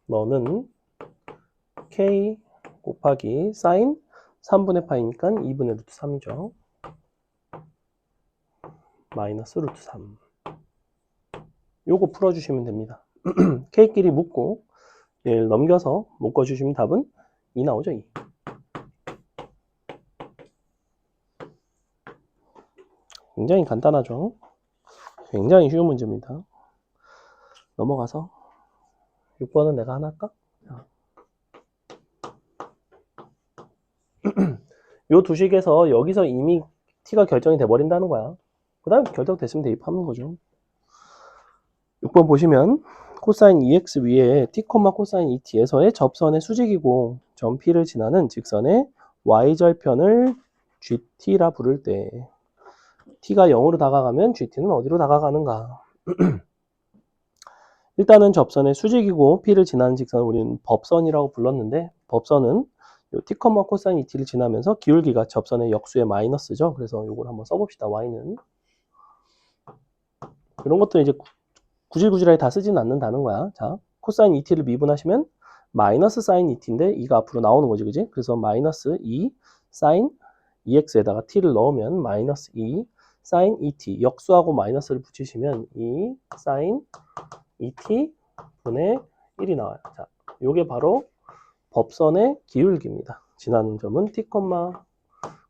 너는 k 곱하기 사인 3분의 파이니까 2분의 루트 3이죠. 마이너스 루트 3. 요거 풀어주시면 됩니다. k끼리 묶고 얘를 넘겨서 묶어주시면 답은 2 나오죠. 2. 굉장히 간단하죠. 굉장히 쉬운 문제입니다. 넘어가서 6번은 내가 하나 할까? 요 두 식에서 여기서 이미 t가 결정이 돼버린다는 거야. 그 다음에 결정됐으면 대입하는 거죠. 6번 보시면 코사인 2x 위에 t, 코사인 2t에서의 접선의 수직이고 점 P를 지나는 직선의 y절편을 GT라 부를 때 t가 0으로 다가가면 GT는 어디로 다가가는가? 일단은 접선의 수직이고 P를 지나는 직선을 우리는 법선이라고 불렀는데 법선은 요 t, 코사인 2t를 지나면서 기울기가 접선의 역수의 마이너스죠. 그래서 요걸 한번 써봅시다. y는. 이런 것들은 이제 구질구질하게 다 쓰지는 않는다는 거야. 자, 코사인 2t를 미분하시면 마이너스 사인 2t인데 2가 앞으로 나오는 거지, 그지? 그래서 마이너스 2 사인 2x에다가 t를 넣으면 마이너스 2 사인 2t 역수하고 마이너스를 붙이시면 2 사인 2t 분의 1이 나와요. 자, 요게 바로 법선의 기울기입니다. 지나는 점은 t,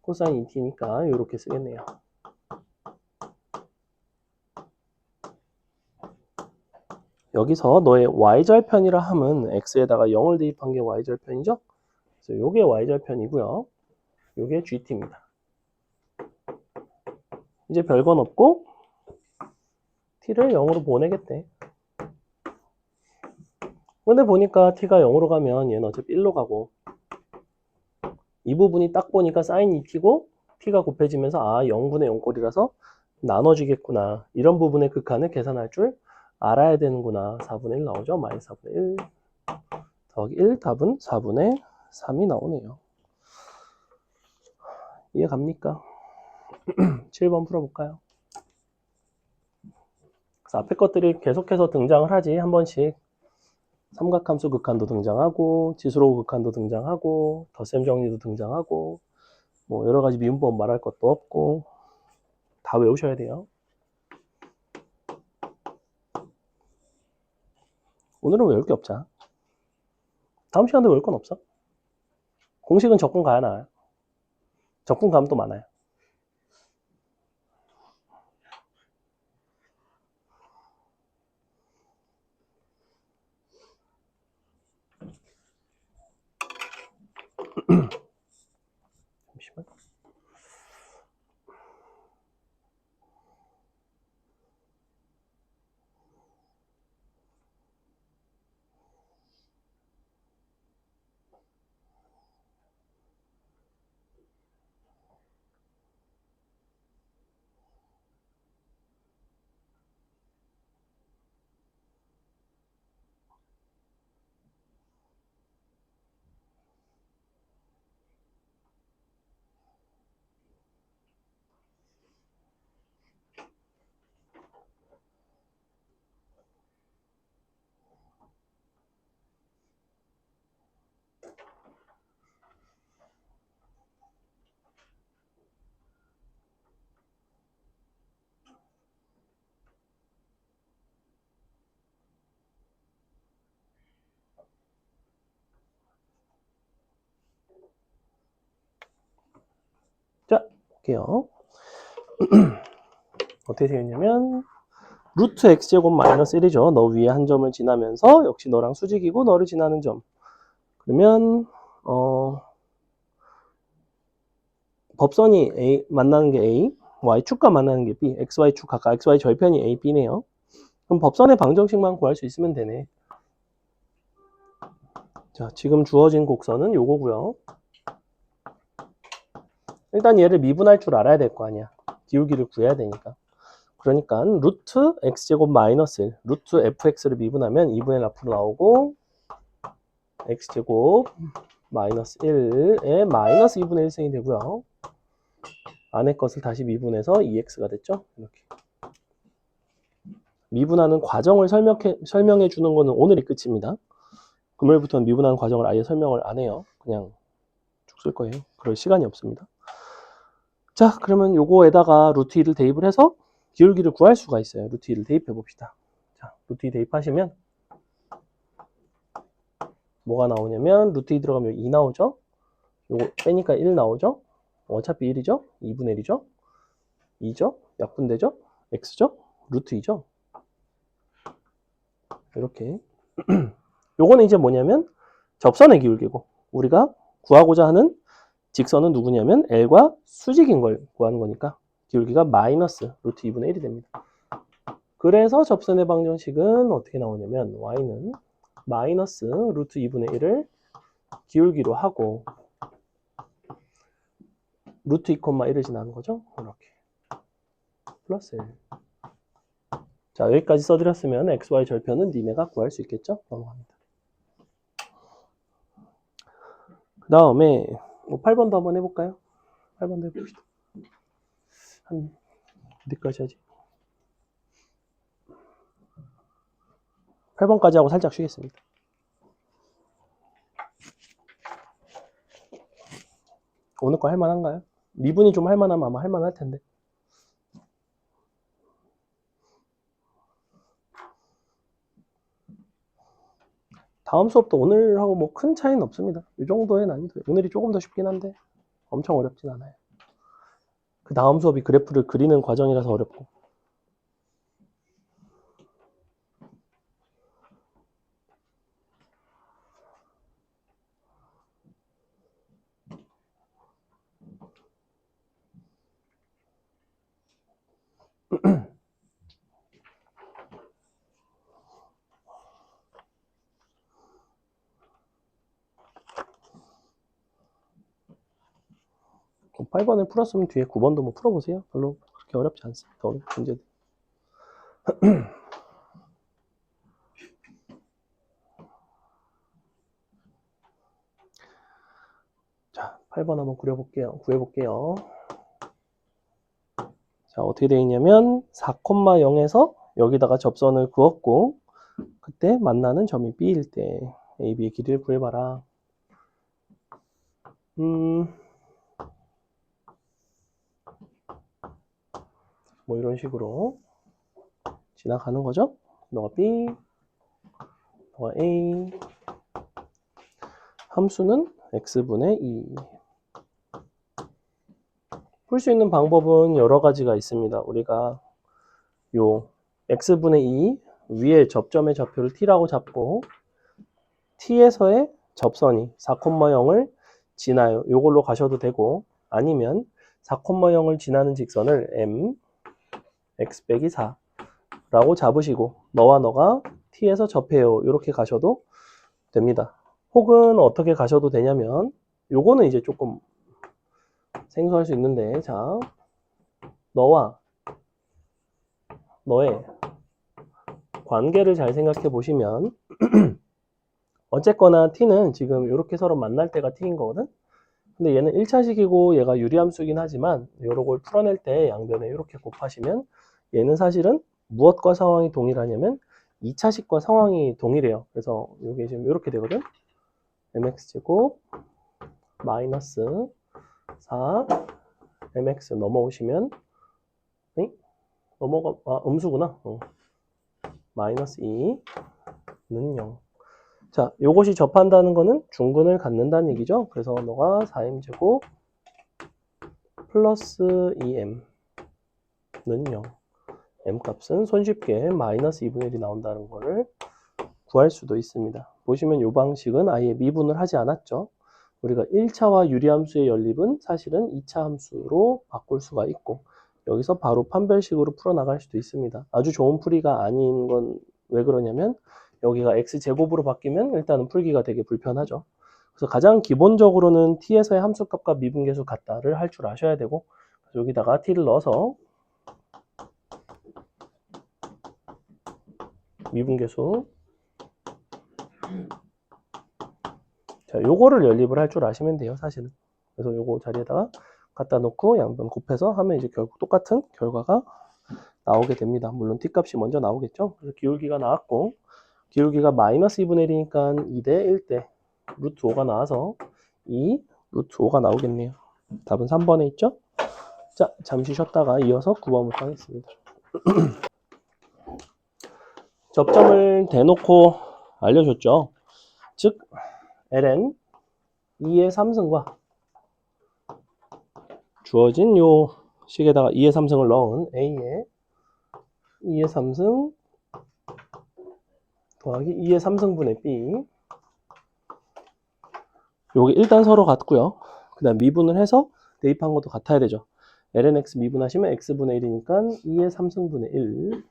코사인 2t니까 이렇게 쓰겠네요. 여기서 너의 y절편이라 함은 x에다가 0을 대입한 게 y절편이죠? 그래서 요게 y절편이고요. 요게 gt입니다. 이제 별건 없고 t를 0으로 보내겠대. 근데 보니까 t가 0으로 가면 얘는 어차피 1로 가고 이 부분이 딱 보니까 sin 2t고 t가 곱해지면서 0분의 0꼴이라서 나눠지겠구나. 이런 부분의 극한을 계산할 줄 알아야 되는구나. 4분의 1 나오죠? 마이너스 4분의 1 더하기 1 답은 4분의 3이 나오네요. 이해 갑니까? 7번 풀어볼까요? 그래서 앞에 것들이 계속해서 등장을 하지. 한 번씩 삼각함수 극한도 등장하고 지수로 극한도 등장하고 덧셈 정리도 등장하고 뭐 여러 가지 미분법 말할 것도 없고 다 외우셔야 돼요. 오늘은 외울 게 없자. 다음 시간도 외울 건 없어. 공식은 적분 가야 나와요. 적분 감도 많아요. 잠시만. 자, 볼게요. 어떻게 되겠냐면 루트 x제곱 마이너스 1이죠. 너 위에 한 점을 지나면서 역시 너랑 수직이고 너를 지나는 점. 그러면 법선이 A 만나는 게 A, y축과 만나는 게 B, xy축 각각 xy 절편이 A, B네요. 그럼 법선의 방정식만 구할 수 있으면 되네. 자, 지금 주어진 곡선은 요거고요. 일단 얘를 미분할 줄 알아야 될 거 아니야. 기울기를 구해야 되니까. 그러니까 루트 x제곱 마이너스 1, 루트 fx를 미분하면 2분의 1 앞으로 나오고 x제곱 마이너스 1에 마이너스 2분의 1승이 되고요. 안에 것을 다시 미분해서 2x가 됐죠. 이렇게. 미분하는 과정을 설명해 주는 거는 오늘이 끝입니다. 금요일부터는 미분하는 과정을 아예 설명을 안 해요. 그냥 쭉 쓸 거예요. 그럴 시간이 없습니다. 자, 그러면 요거에다가 루트 2를 대입을 해서 기울기를 구할 수가 있어요. 루트 2를 대입해 봅시다. 자, 루트 2 대입하시면 뭐가 나오냐면 루트 2 들어가면 2 나오죠? 요거 빼니까 1 나오죠? 어차피 1이죠? 2분의 1이죠? 2죠? 약분되죠? x죠? 루트 2죠? 이렇게. 요거는 이제 뭐냐면 접선의 기울기고 우리가 구하고자 하는 직선은 누구냐면 L과 수직인 걸 구하는 거니까 기울기가 마이너스 루트 2분의 1이 됩니다. 그래서 접선의 방정식은 어떻게 나오냐면 y는 마이너스 루트 2분의 1을 기울기로 하고 루트 2, 1을 지나는 거죠. 이렇게 플러스 1. 자, 여기까지 써드렸으면 xy 절편은 니네가 구할 수 있겠죠? 넘어갑니다. 그 다음에 뭐 8번도 한번 해볼까요? 8번도 해봅시다. 한 어디까지 하지? 8번까지 하고 살짝 쉬겠습니다. 오늘 거 할만한가요? 미분이 좀 할만하면 아마 할만할 텐데. 다음 수업도 오늘하고 뭐 큰 차이는 없습니다. 이 정도의 난이도. 오늘이 조금 더 쉽긴 한데 엄청 어렵진 않아요. 그 다음 수업이 그래프를 그리는 과정이라서 어렵고. 뭐 8번을 풀었으면 뒤에 9번도 뭐 풀어보세요. 별로 그렇게 어렵지 않습니다. 오늘 문제들. 자, 8번 한번 구해볼게요. 자, 어떻게 되어 있냐면 4,0에서 여기다가 접선을 그었고 그때 만나는 점이 B일 때 A, B의 길이를 구해봐라. 뭐 이런 식으로 지나가는 거죠. 너가 B, 너가 A, 함수는 X분의 2. 풀 수 있는 방법은 여러 가지가 있습니다. 우리가 요 X분의 2 위에 접점의 좌표를 T라고 잡고 T에서의 접선이 4,0을 지나요. 요걸로 가셔도 되고 아니면 4,0을 지나는 직선을 M, X 빼기 4라고 잡으시고 너와 너가 T에서 접해요. 이렇게 가셔도 됩니다. 혹은 어떻게 가셔도 되냐면 요거는 이제 조금 생소할 수 있는데 자 너와 너의 관계를 잘 생각해 보시면 어쨌거나 T는 지금 이렇게 서로 만날 때가 T인 거거든. 근데 얘는 1차식이고 얘가 유리함수이긴 하지만 요런 걸 풀어낼 때 양변에 이렇게 곱하시면 얘는 사실은 무엇과 상황이 동일하냐면 2차식과 상황이 동일해요. 그래서 이게 지금 이렇게 되거든. mx제곱 마이너스 4 mx 넘어오시면 음수구나. 마이너스 2는 0. 자, 요것이 접한다는 거는 중근을 갖는다는 얘기죠. 그래서 너가 4m제곱 플러스 2m는 0. m 값은 손쉽게 마이너스 2분의 1이 나온다는 거를 구할 수도 있습니다. 보시면 이 방식은 아예 미분을 하지 않았죠. 우리가 1차와 유리함수의 연립은 사실은 2차 함수로 바꿀 수가 있고 여기서 바로 판별식으로 풀어나갈 수도 있습니다. 아주 좋은 풀이가 아닌 건 왜 그러냐면 여기가 x제곱으로 바뀌면 일단은 풀기가 되게 불편하죠. 그래서 가장 기본적으로는 t에서의 함수값과 미분계수 같다를 할 줄 아셔야 되고 여기다가 t를 넣어서 미분계수 자, 요거를 연립을 할 줄 아시면 돼요, 사실은. 그래서 요거 자리에다가 갖다 놓고 양변 곱해서 하면 이제 결국 똑같은 결과가 나오게 됩니다. 물론 t값이 먼저 나오겠죠. 그래서 기울기가 나왔고 기울기가 마이너스 2분의 1이니까 2대 1대 루트 5가 나와서 2 루트 5가 나오겠네요. 답은 3번에 있죠. 자, 잠시 쉬었다가 이어서 9번부터 하겠습니다. 접점을 대놓고 알려줬죠. 즉 ln 2의 3승과 주어진 요 식에다가 2의 3승을 넣은 a의 2의 3승 더하기 2의 3승분의 b 요게 일단 서로 같고요. 그 다음 미분을 해서 대입한 것도 같아야 되죠. ln x 미분하시면 x분의 1이니까 2의 3승분의 1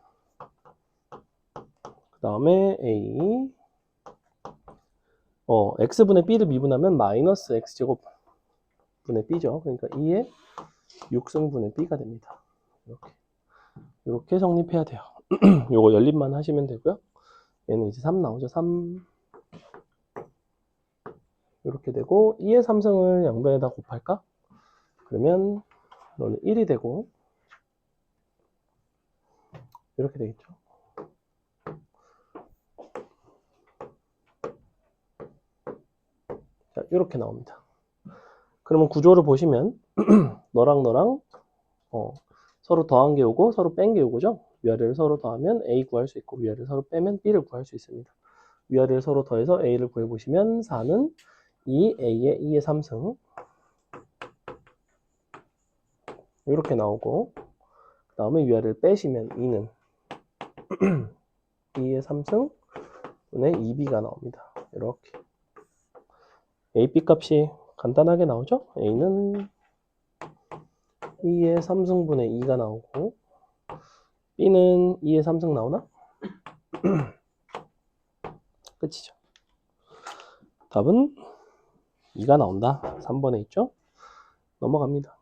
그 다음에 a x분의 b를 미분하면 마이너스 x제곱 분의 b죠. 그러니까 2의 6승분의 b가 됩니다. 이렇게 성립해야 돼요. 요거 연립만 하시면 되고요. 얘는 이제 3 나오죠. 3 이렇게 되고 2의 3승을 양변에다 곱할까? 그러면 너는 1이 되고 이렇게 되겠죠. 자, 이렇게 나옵니다. 그러면 구조를 보시면 너랑 서로 더한 게 오고 서로 뺀 게 오고죠. 위아래를 서로 더하면 A 구할 수 있고 위아래를 서로 빼면 B를 구할 수 있습니다. 위아래를 서로 더해서 A를 구해보시면 4는 2A의 2의 3승 이렇게 나오고 그 다음에 위아래를 빼시면 2는 2의 3승 분의 2B가 나옵니다. 이렇게 A, B 값이 간단하게 나오죠. A는 2의 3승분의 2가 나오고 B는 2의 3승 나오나? 끝이죠. 답은 2가 나온다. 3번에 있죠. 넘어갑니다.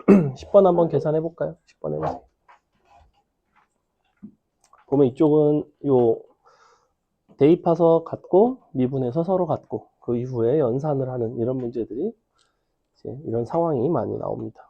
10번 한번 계산해 볼까요? 10번 해보세요. 보면 이쪽은 요 대입해서 같고 미분해서 서로 같고 그 이후에 연산을 하는 이런 문제들이 이제 이런 상황이 많이 나옵니다.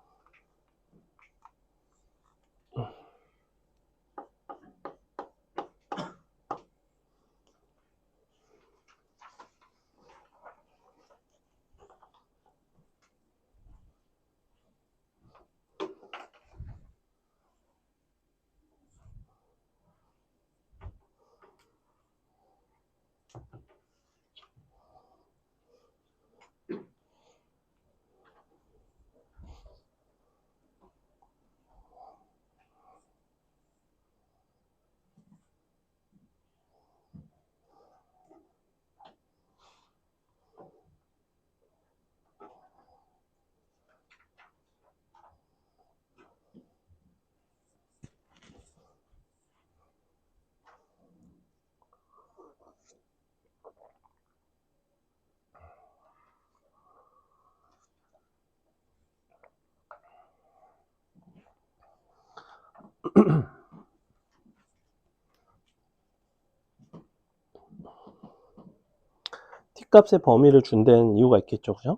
t값의 범위를 준 데는 이유가 있겠죠, 그죠?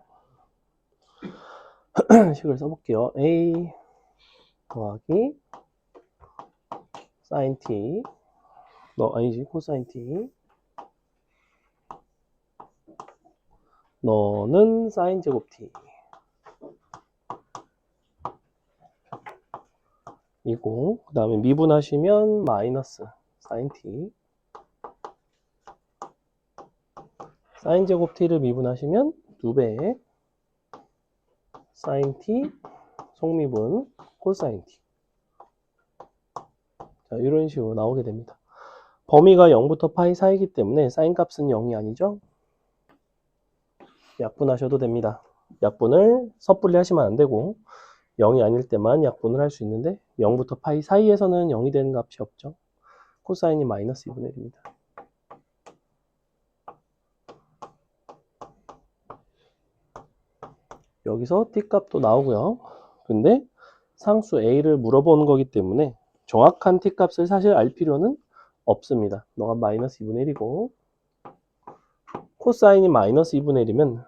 식을 써볼게요. a 더하기 sin t 아니지 코사인 t 너는 사인 제곱 t 이고 그 다음에 미분하시면 마이너스 사인 t 사인 제곱 t를 미분하시면 2배의 사인 t 속미분 코사인 t 자, 이런 식으로 나오게 됩니다. 범위가 0부터 파이 사이기 때문에 사인 값은 0이 아니죠? 약분하셔도 됩니다. 약분을 섣불리 하시면 안 되고 0이 아닐 때만 약분을 할 수 있는데 0부터 파이 사이에서는 0이 되는 값이 없죠. 코사인이 마이너스 2분의 1입니다. 여기서 t값도 나오고요. 근데 상수 a를 물어보는 거기 때문에 정확한 t값을 사실 알 필요는 없습니다. 너가 마이너스 2분의 1이고 코사인이 마이너스 2분의 1이면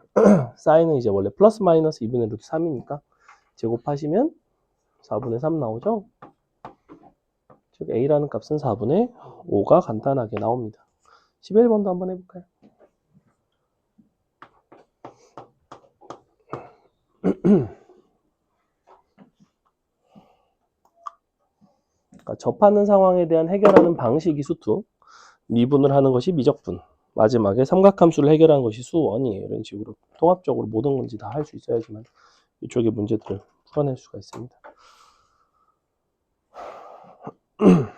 사인은 이제 원래 플러스 마이너스 2분의 루트 3이니까 제곱하시면 4분의 3 나오죠. 즉 a라는 값은 4분의 5가 간단하게 나옵니다. 11번도 한번 해볼까요? 그러니까 접하는 상황에 대한 해결하는 방식이 수투, 미분을 하는 것이 미적분, 마지막에 삼각함수를 해결하는 것이 수원이에요. 이런 식으로 통합적으로 모든 건지 다 할 수 있어야지만 이쪽의 문제들을 풀어낼 수가 있습니다. 그래서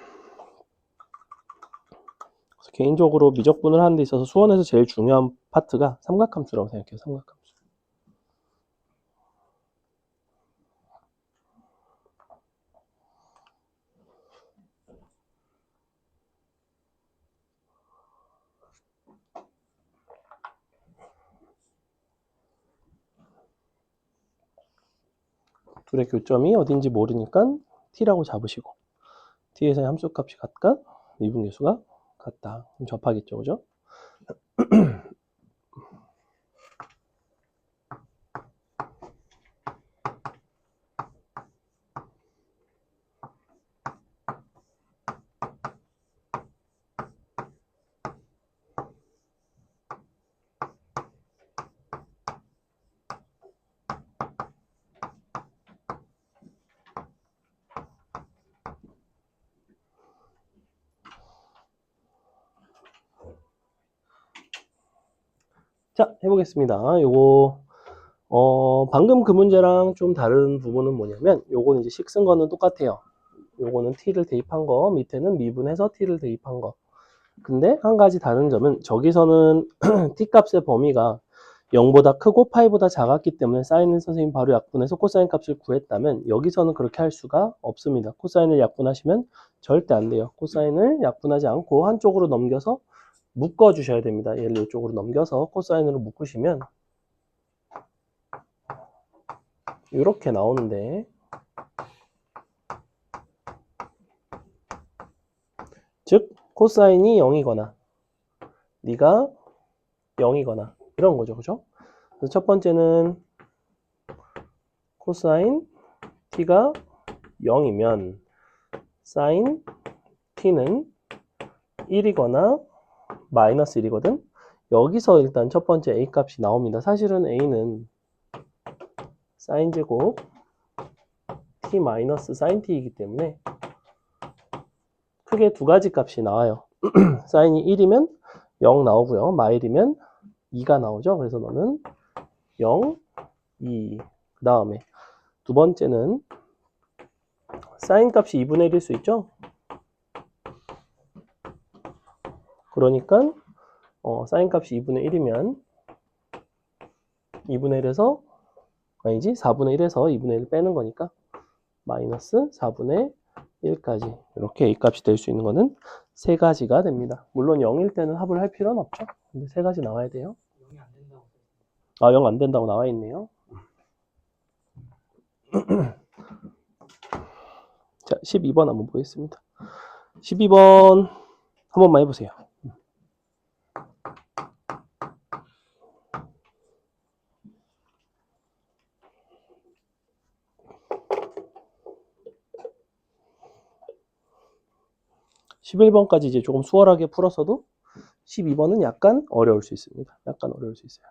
개인적으로 미적분을 하는 데 있어서 수원에서 제일 중요한 파트가 삼각함수라고 생각해요. 삼각함수. 둘의 교점이 어딘지 모르니까 t라고 잡으시고 t에서의 함수값이 같까 미분계수가 같다. 그럼 접하겠죠, 그죠? 자, 해보겠습니다. 요거 방금 그 문제랑 좀 다른 부분은 뭐냐면 요거는 이제 식 쓴 거는 똑같아요. 요거는 t를 대입한 거, 밑에는 미분해서 t를 대입한 거. 근데 한 가지 다른 점은 저기서는 t 값의 범위가 0보다 크고 파이보다 작았기 때문에 사인을 선생님 바로 약분해서 코사인 값을 구했다면 여기서는 그렇게 할 수가 없습니다. 코사인을 약분하시면 절대 안 돼요. 코사인을 약분하지 않고 한쪽으로 넘겨서 묶어 주셔야 됩니다. 얘를 이쪽으로 넘겨서 코사인으로 묶으시면 이렇게 나오는데, 즉 코사인이 0이거나 네가 0이거나 이런 거죠. 그죠? 그래서 첫 번째는 코사인 t가 0이면 사인 t는 1이거나 마이너스 1이거든. 여기서 일단 첫 번째 a 값이 나옵니다. 사실은 a는 사인 제곱 t 마이너스 사인 t이기 때문에 크게 두 가지 값이 나와요. 사인이 1이면 0 나오고요. 마일이면 2가 나오죠. 그래서 너는 0, 2. 그 다음에 두 번째는 사인 값이 2분의 1일 수 있죠. 그러니까 사인 값이 2분의 1이면 2분의 1에서 아니지 4분의 1에서 2분의 1 빼는 거니까 마이너스 4분의 1까지 이렇게 a 값이 될 수 있는 거는 세 가지가 됩니다. 물론 0일 때는 합을 할 필요는 없죠. 근데 세 가지 나와야 돼요. 0이 안 된다고. 아, 0 안 된다고 나와 있네요. 자, 12번 한번 보겠습니다. 12번 한 번만 해보세요. 11번까지 이제 조금 수월하게 풀었어도 12번은 약간 어려울 수 있습니다. 약간 어려울 수 있어요.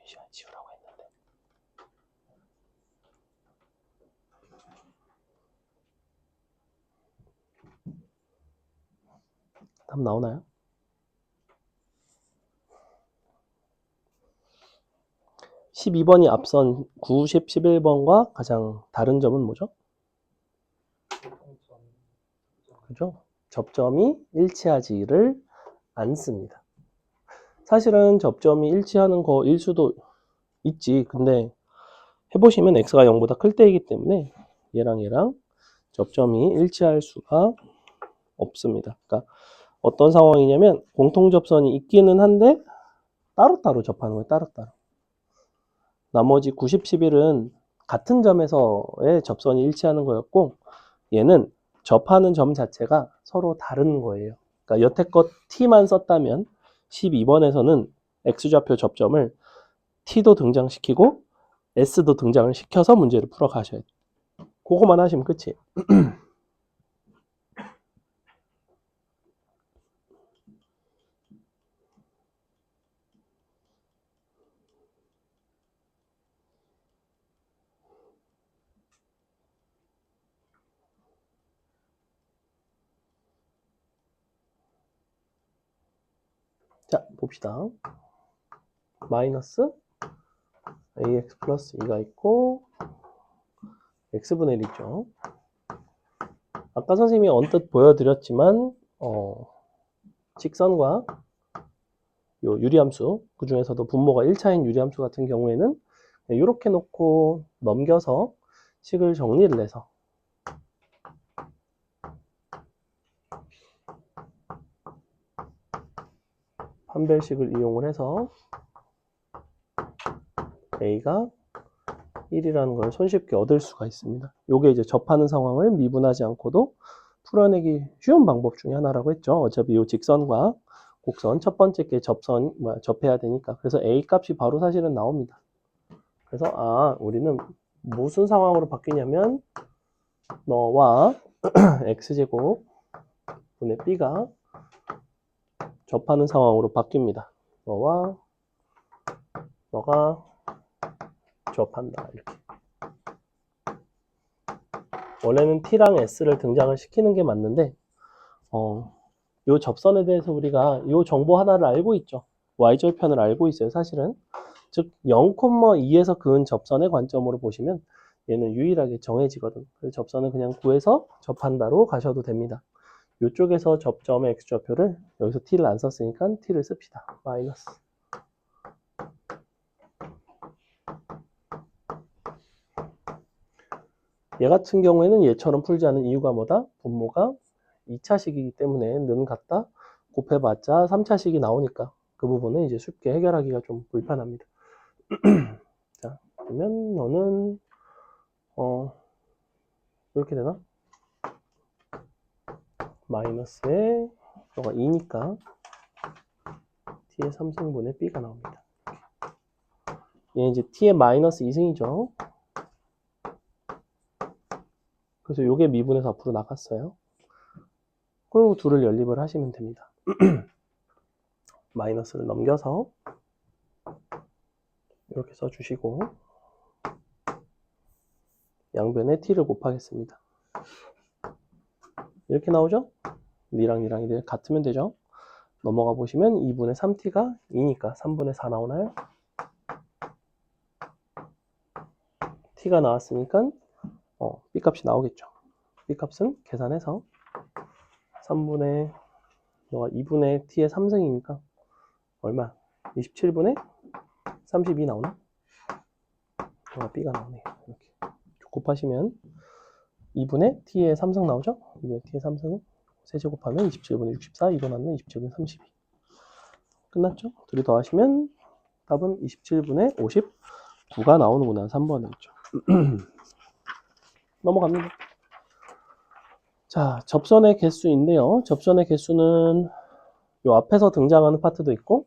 시간 지우라고 했는데. 답 나오나요? 12번이 앞선 9, 10, 11번과 가장 다른 점은 뭐죠? 그죠? 접점이 일치하지를 않습니다. 사실은 접점이 일치하는 거일 수도 있지. 근데 해보시면 x가 0보다 클 때이기 때문에 얘랑 접점이 일치할 수가 없습니다. 그러니까 어떤 상황이냐면 공통접선이 있기는 한데 따로따로 접하는 거예요. 따로따로. 나머지 90, 11은 같은 점에서의 접선이 일치하는 거였고 얘는 접하는 점 자체가 서로 다른 거예요. 그러니까 여태껏 t만 썼다면 12번에서는 x좌표 접점을 t도 등장시키고 s도 등장을 시켜서 문제를 풀어 가셔야 돼요. 그거만 하시면 끝이에요. 자, 봅시다. 마이너스 ax 플러스 2가 있고 x분의 1 있죠. 아까 선생님이 언뜻 보여드렸지만 직선과 요 유리함수, 그 중에서도 분모가 1차인 유리함수 같은 경우에는 이렇게 놓고 넘겨서 식을 정리를 해서 판별식을 이용을 해서 A가 1이라는 걸 손쉽게 얻을 수가 있습니다. 요게 이제 접하는 상황을 미분하지 않고도 풀어내기 쉬운 방법 중에 하나라고 했죠. 어차피 요 직선과 곡선 첫 번째 게 접해야 되니까. 그래서 A 값이 바로 사실은 나옵니다. 그래서 우리는 무슨 상황으로 바뀌냐면 너와 x제곱 분의 b가 접하는 상황으로 바뀝니다. 너가 접한다. 이렇게. 원래는 t랑 s를 등장을 시키는 게 맞는데 요 접선에 대해서 우리가 요 정보 하나를 알고 있죠. y절편을 알고 있어요. 사실은. 즉 0,2에서 그은 접선의 관점으로 보시면 얘는 유일하게 정해지거든. 그래서 접선을 그냥 구해서 접한다로 가셔도 됩니다. 이쪽에서 접점의 x좌표를 여기서 t를 안 썼으니까 t를 씁시다. 마이너스. 얘 같은 경우에는 얘처럼 풀지 않은 이유가 뭐다? 분모가 2차식이기 때문에 는 같다 곱해봤자 3차식이 나오니까 그 부분은 이제 쉽게 해결하기가 좀 불편합니다. 자, 그러면 너는 이렇게 되나? 마이너스에 너가 2니까 t의 3승분의 b가 나옵니다. 얘 이제 t의 마이너스 2승이죠. 그래서 요게 미분에서 앞으로 나갔어요. 그리고 둘을 연립을 하시면 됩니다. 마이너스를 넘겨서 이렇게 써주시고 양변에 t를 곱하겠습니다. 이렇게 나오죠? 니랑 니랑 같으면 되죠? 넘어가 보시면 2분의 3t가 2니까 3분의 4 나오나요? t가 나왔으니까 b값이 나오겠죠. b값은 계산해서 3분의 너가 2분의 t의 3승이니까 얼마? 27분의 32 나오나? 너가 b가 나오네요. 이렇게 곱하시면 2분의 t의 3승 나오죠? 2분의 t의 3승 세제곱하면 27분의 64, 이거 나누면 27분의 32. 끝났죠? 둘이 더하시면 답은 27분의 59가 나오는구나. 3번에 있죠. 넘어갑니다. 자, 접선의 개수인데요. 접선의 개수는 요 앞에서 등장하는 파트도 있고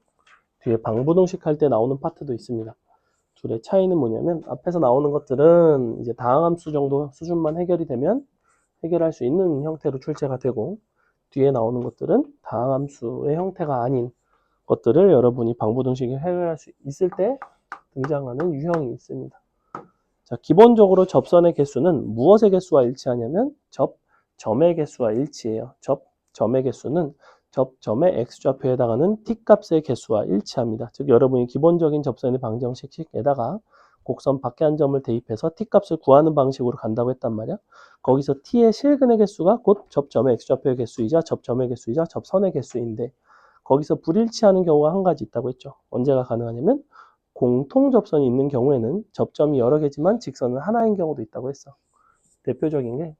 뒤에 방부등식 할 때 나오는 파트도 있습니다. 둘의 차이는 뭐냐면 앞에서 나오는 것들은 이제 다항함수 정도 수준만 해결이 되면 해결할 수 있는 형태로 출제가 되고 뒤에 나오는 것들은 다항함수의 형태가 아닌 것들을 여러분이 방부등식을 해결할 수 있을 때 등장하는 유형이 있습니다. 자, 기본적으로 접선의 개수는 무엇의 개수와 일치하냐면 접점의 개수와 일치해요. 접점의 개수는 접점의 x좌표에 해당하는 t값의 개수와 일치합니다. 즉 여러분이 기본적인 접선의 방정식에다가 곡선 밖에 한 점을 대입해서 t값을 구하는 방식으로 간다고 했단 말이야. 거기서 t의 실근의 개수가 곧 접점의 x좌표의 개수이자 접점의 개수이자 접선의 개수인데 거기서 불일치하는 경우가 한 가지 있다고 했죠. 언제가 가능하냐면 공통접선이 있는 경우에는 접점이 여러 개지만 직선은 하나인 경우도 있다고 했어. 대표적인 게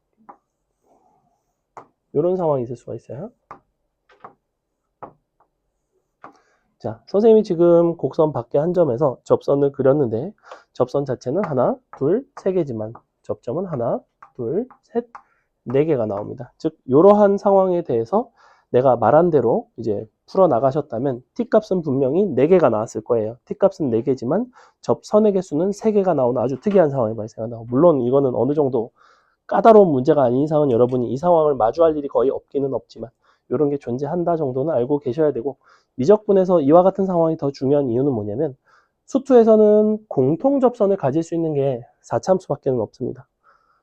이런 상황이 있을 수가 있어요. 자, 선생님이 지금 곡선 밖에 한 점에서 접선을 그렸는데 접선 자체는 하나, 둘, 세 개지만 접점은 하나, 둘, 셋, 네 개가 나옵니다. 즉 이러한 상황에 대해서 내가 말한 대로 이제 풀어 나가셨다면 t값은 분명히 4개가 나왔을 거예요. t값은 4개지만 접선의 개수는 3개가 나오는 아주 특이한 상황이 발생한다. 물론 이거는 어느 정도 까다로운 문제가 아닌 이상은 여러분이 이 상황을 마주할 일이 거의 없기는 없지만 이런 게 존재한다 정도는 알고 계셔야 되고 미적분에서 이와 같은 상황이 더 중요한 이유는 뭐냐면 수투에서는 공통접선을 가질 수 있는 게 4차함수밖에 없습니다.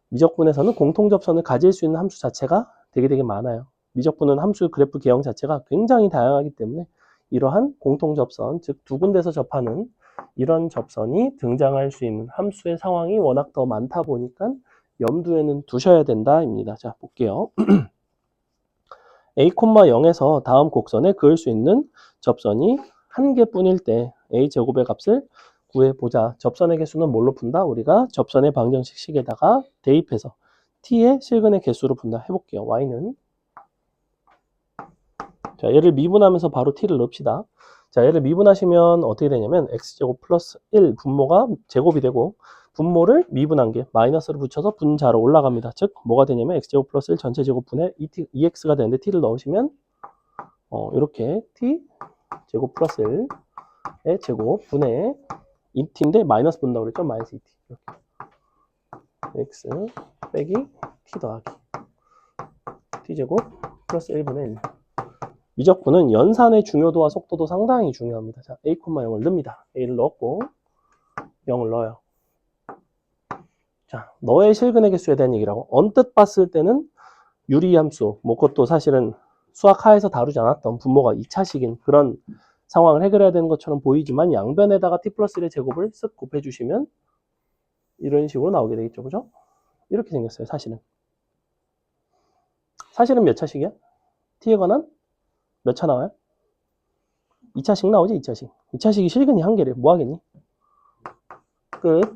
미적분에서는 공통접선을 가질 수 있는 함수 자체가 되게 많아요. 미적분은 함수 그래프 개형 자체가 굉장히 다양하기 때문에 이러한 공통접선, 즉 두 군데서 접하는 이런 접선이 등장할 수 있는 함수의 상황이 워낙 더 많다 보니까 염두에는 두셔야 된다입니다. 자, 볼게요. A, 0에서 다음 곡선에 그을 수 있는 접선이 한 개뿐일 때 a제곱의 값을 구해보자. 접선의 개수는 뭘로 푼다? 우리가 접선의 방정식 식에다가 대입해서 t의 실근의 개수로 푼다. 해볼게요. y는 자, 얘를 미분하면서 바로 t를 넣읍시다. 자, 얘를 미분하시면 어떻게 되냐면 x제곱 플러스 1 분모가 제곱이 되고 분모를 미분한 게 마이너스를 붙여서 분자로 올라갑니다. 즉 뭐가 되냐면 x제곱 플러스 1 전체 제곱분의 2x가 되는데 t를 넣으시면 이렇게 t 제곱 플러스 1의 제곱 분의 2t인데 마이너스 분다고 그랬죠? 마이너스 2t 이렇게 x 빼기 t 더하기 t제곱 플러스 1분의 1 미적분은 연산의 중요도와 속도도 상당히 중요합니다. 자, a, 0을 넣습니다. a를 넣었고 0을 넣어요. 자, 너의 실근의 개수에 대한 얘기라고. 언뜻 봤을 때는 유리함수, 뭐 그것도 사실은 수학 하에서 다루지 않았던 분모가 2차식인 그런 상황을 해결해야 되는 것처럼 보이지만 양변에다가 t 플러스 1의 제곱을 쓱 곱해주시면 이런 식으로 나오게 되겠죠. 그죠? 이렇게 생겼어요. 사실은. 사실은 몇 차식이야? t에 관한 몇 차 나와요? 2차식 나오지? 2차식. 2차식이 실근이 한 개래. 뭐 하겠니? 끝.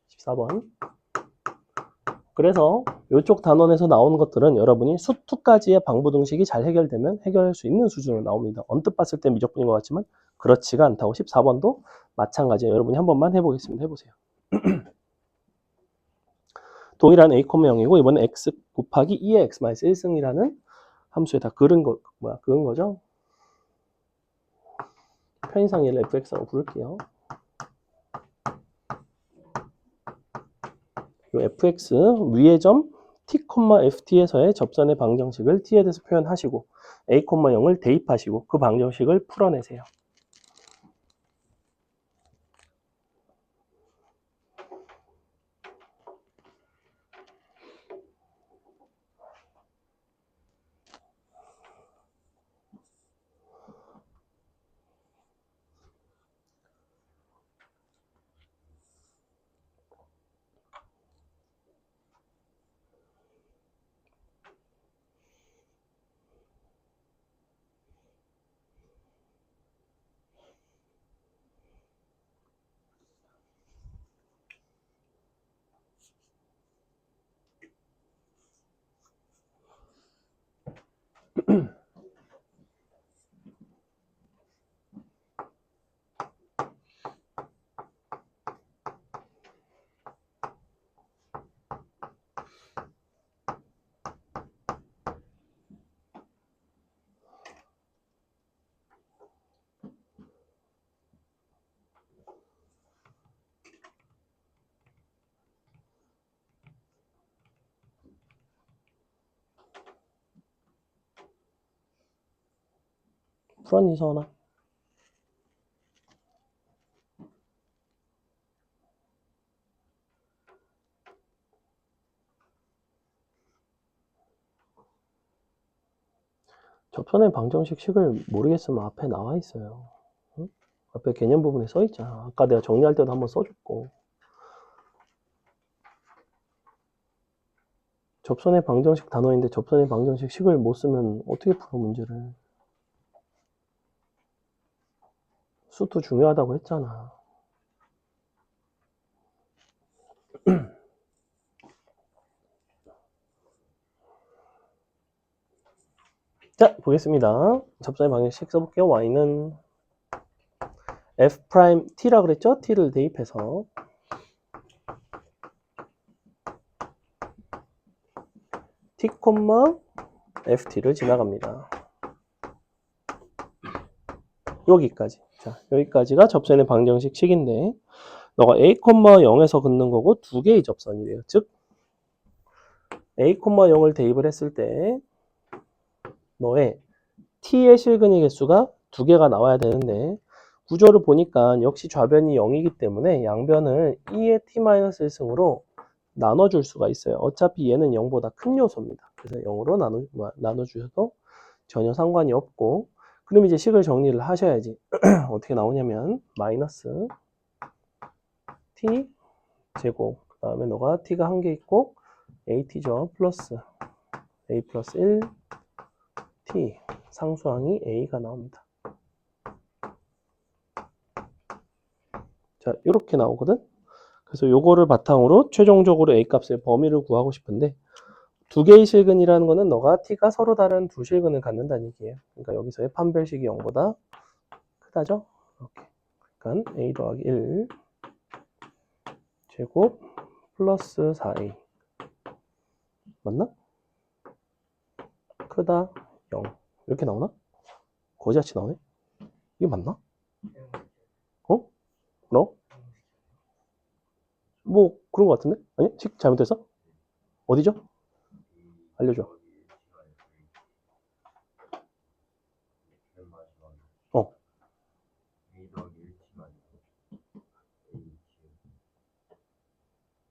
14번. 그래서 이쪽 단원에서 나오는 것들은 여러분이 수투까지의 방부등식이 잘 해결되면 해결할 수 있는 수준으로 나옵니다. 언뜻 봤을 때 미적분인 것 같지만 그렇지가 않다고. 14번도 마찬가지예요. 여러분이 한 번만 해보겠습니다. 해보세요. 동일한 a, 0이고 이번엔 x 곱하기 2의 x-1승이라는 함수에다 그은 거죠? 편의상 얘를 fx라고 부를게요. 이 fx 위의 점 t, ft에서의 접선의 방정식을 t에 대해서 표현하시고 a, 0을 대입하시고 그 방정식을 풀어내세요. 풀었니, 서원아? 접선의 방정식 식을 모르겠으면 앞에 나와 있어요. 응? 앞에 개념 부분에 써 있잖아. 아까 내가 정리할 때도 한번 써줬고. 접선의 방정식 단어인데 접선의 방정식 식을 못 쓰면 어떻게 풀어 문제를. 수도 중요하다고 했잖아. 자, 보겠습니다. 접선의 방정식 써볼게요. y는 f't라 그랬죠? t를 대입해서 t, ft를 지나갑니다. 여기까지. 자, 여기까지가 접선의 방정식 식인데 너가 a, 0에서 긋는 거고 두 개의 접선이래요. 즉 a, 0을 대입을 했을 때 너의 t의 실근의 개수가 두 개가 나와야 되는데 구조를 보니까 역시 좌변이 0이기 때문에 양변을 2의 t-1승으로 나눠줄 수가 있어요. 어차피 얘는 0보다 큰 요소입니다. 그래서 0으로 나눠주셔도 전혀 상관이 없고 그럼 이제 식을 정리를 하셔야지. 어떻게 나오냐면 마이너스 t 제곱 그 다음에 너가 t가 한 개 있고 at죠. 플러스 a 플러스 1 t 상수항이 a가 나옵니다. 자, 이렇게 나오거든. 그래서 요거를 바탕으로 최종적으로 A 값의 범위를 구하고 싶은데, 두 개의 실근이라는 거는 너가 t가 서로 다른 두 실근을 갖는다는 얘기예요. 그러니까 여기서의 판별식이 0보다 크다죠? 이렇게. 그러니까 a 더하기 1 제곱 플러스 4a 맞나? 크다 0 이렇게 나오나? 거지같이 나오네? 이게 맞나? 어? 그럼? 뭐 그런 거 같은데? 아니? 식 잘못됐어? 어디죠? 알려줘. 어.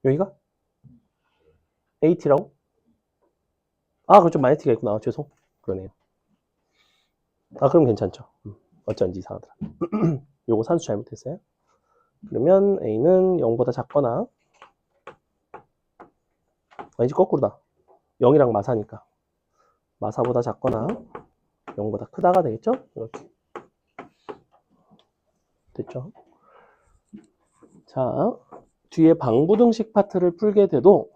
여기가? AT라고? 아, 그렇죠. 마이너스가 있구나. 죄송. 그러네요. 아, 그럼 괜찮죠. 어쩐지 이상하더라. 요거 산수 잘못했어요. 그러면 A는 0보다 작거나, 아니지, 거꾸로다. 0이랑 마사니까. 마사보다 작거나, 0보다 크다가 되겠죠? 이렇게. 됐죠? 자, 뒤에 방부등식 파트를 풀게 돼도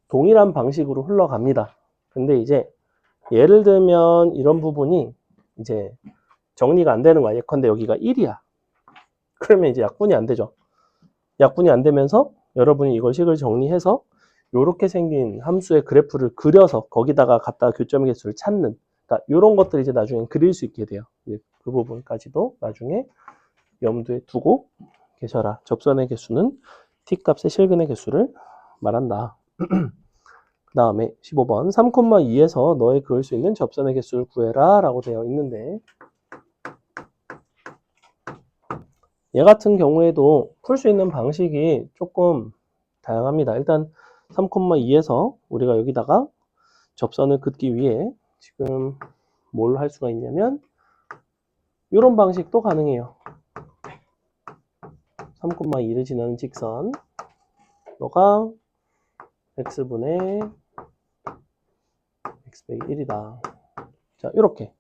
동일한 방식으로 흘러갑니다. 근데 이제 예를 들면 이런 부분이 이제 정리가 안 되는 거야. 예컨대 여기가 1이야. 그러면 이제 약분이 안 되죠. 약분이 안 되면서 여러분이 이걸 식을 정리해서 이렇게 생긴 함수의 그래프를 그려서 거기다가 갖다가 교점의 개수를 찾는, 그러니까 이런 것들을 이제 나중에 그릴 수 있게 돼요. 그 부분까지도 나중에 염두에 두고 계셔라. 접선의 개수는 t값의 실근의 개수를 말한다. 그 다음에 15번 3,2에서 너의 그을 수 있는 접선의 개수를 구해라 라고 되어 있는데, 얘 같은 경우에도 풀 수 있는 방식이 조금 다양합니다. 일단 3,2에서 우리가 여기다가 접선을 긋기 위해 지금 뭘 할 수가 있냐면 이런 방식도 가능해요. 3,2를 지나는 직선, 너가 x분의 x 빼기 1이다. 자, 이렇게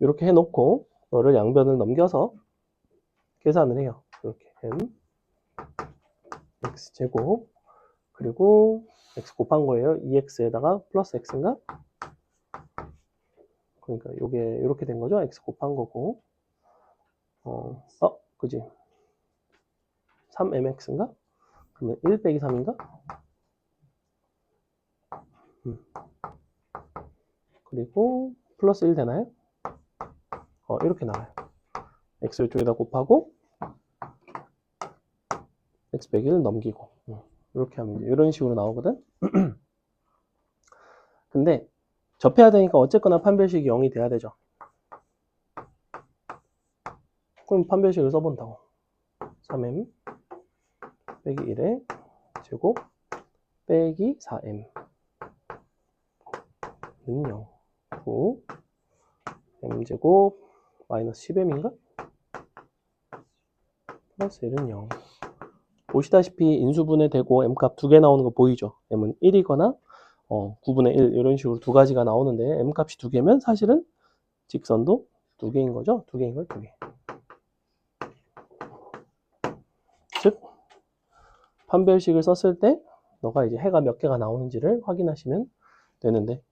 해놓고 너를 양변을 넘겨서 계산을 해요. 이렇게 m x제곱 그리고 x 곱한 거예요. 2x에다가 플러스 x인가? 그러니까 이게 이렇게 된 거죠. x 곱한 거고, 그지? 3mx인가? 그러면 1 빼기 3인가? 그리고 플러스 1 되나요? 이렇게 나와요. x 쪽에다 곱하고 x 빼기 1 넘기고, 이렇게 하면 이제 이런 식으로 나오거든. 근데 접해야 되니까 어쨌거나 판별식이 0이 돼야 되죠. 그럼 판별식을 써본다고. 3m 빼기 1의 제곱 빼기 4m 는 0. 9 m제곱 마이너스 10m인가? 플러스 1은 0. 보시다시피 인수분해 되고 m값 두 개 나오는 거 보이죠? m은 1이거나 9분의 1 이런 식으로 두 가지가 나오는데 m값이 두 개면 사실은 직선도 두 개인 거죠? 두 개인 걸 두 개. 즉 판별식을 썼을 때 너가 이제 해가 몇 개가 나오는지를 확인하시면 되는데,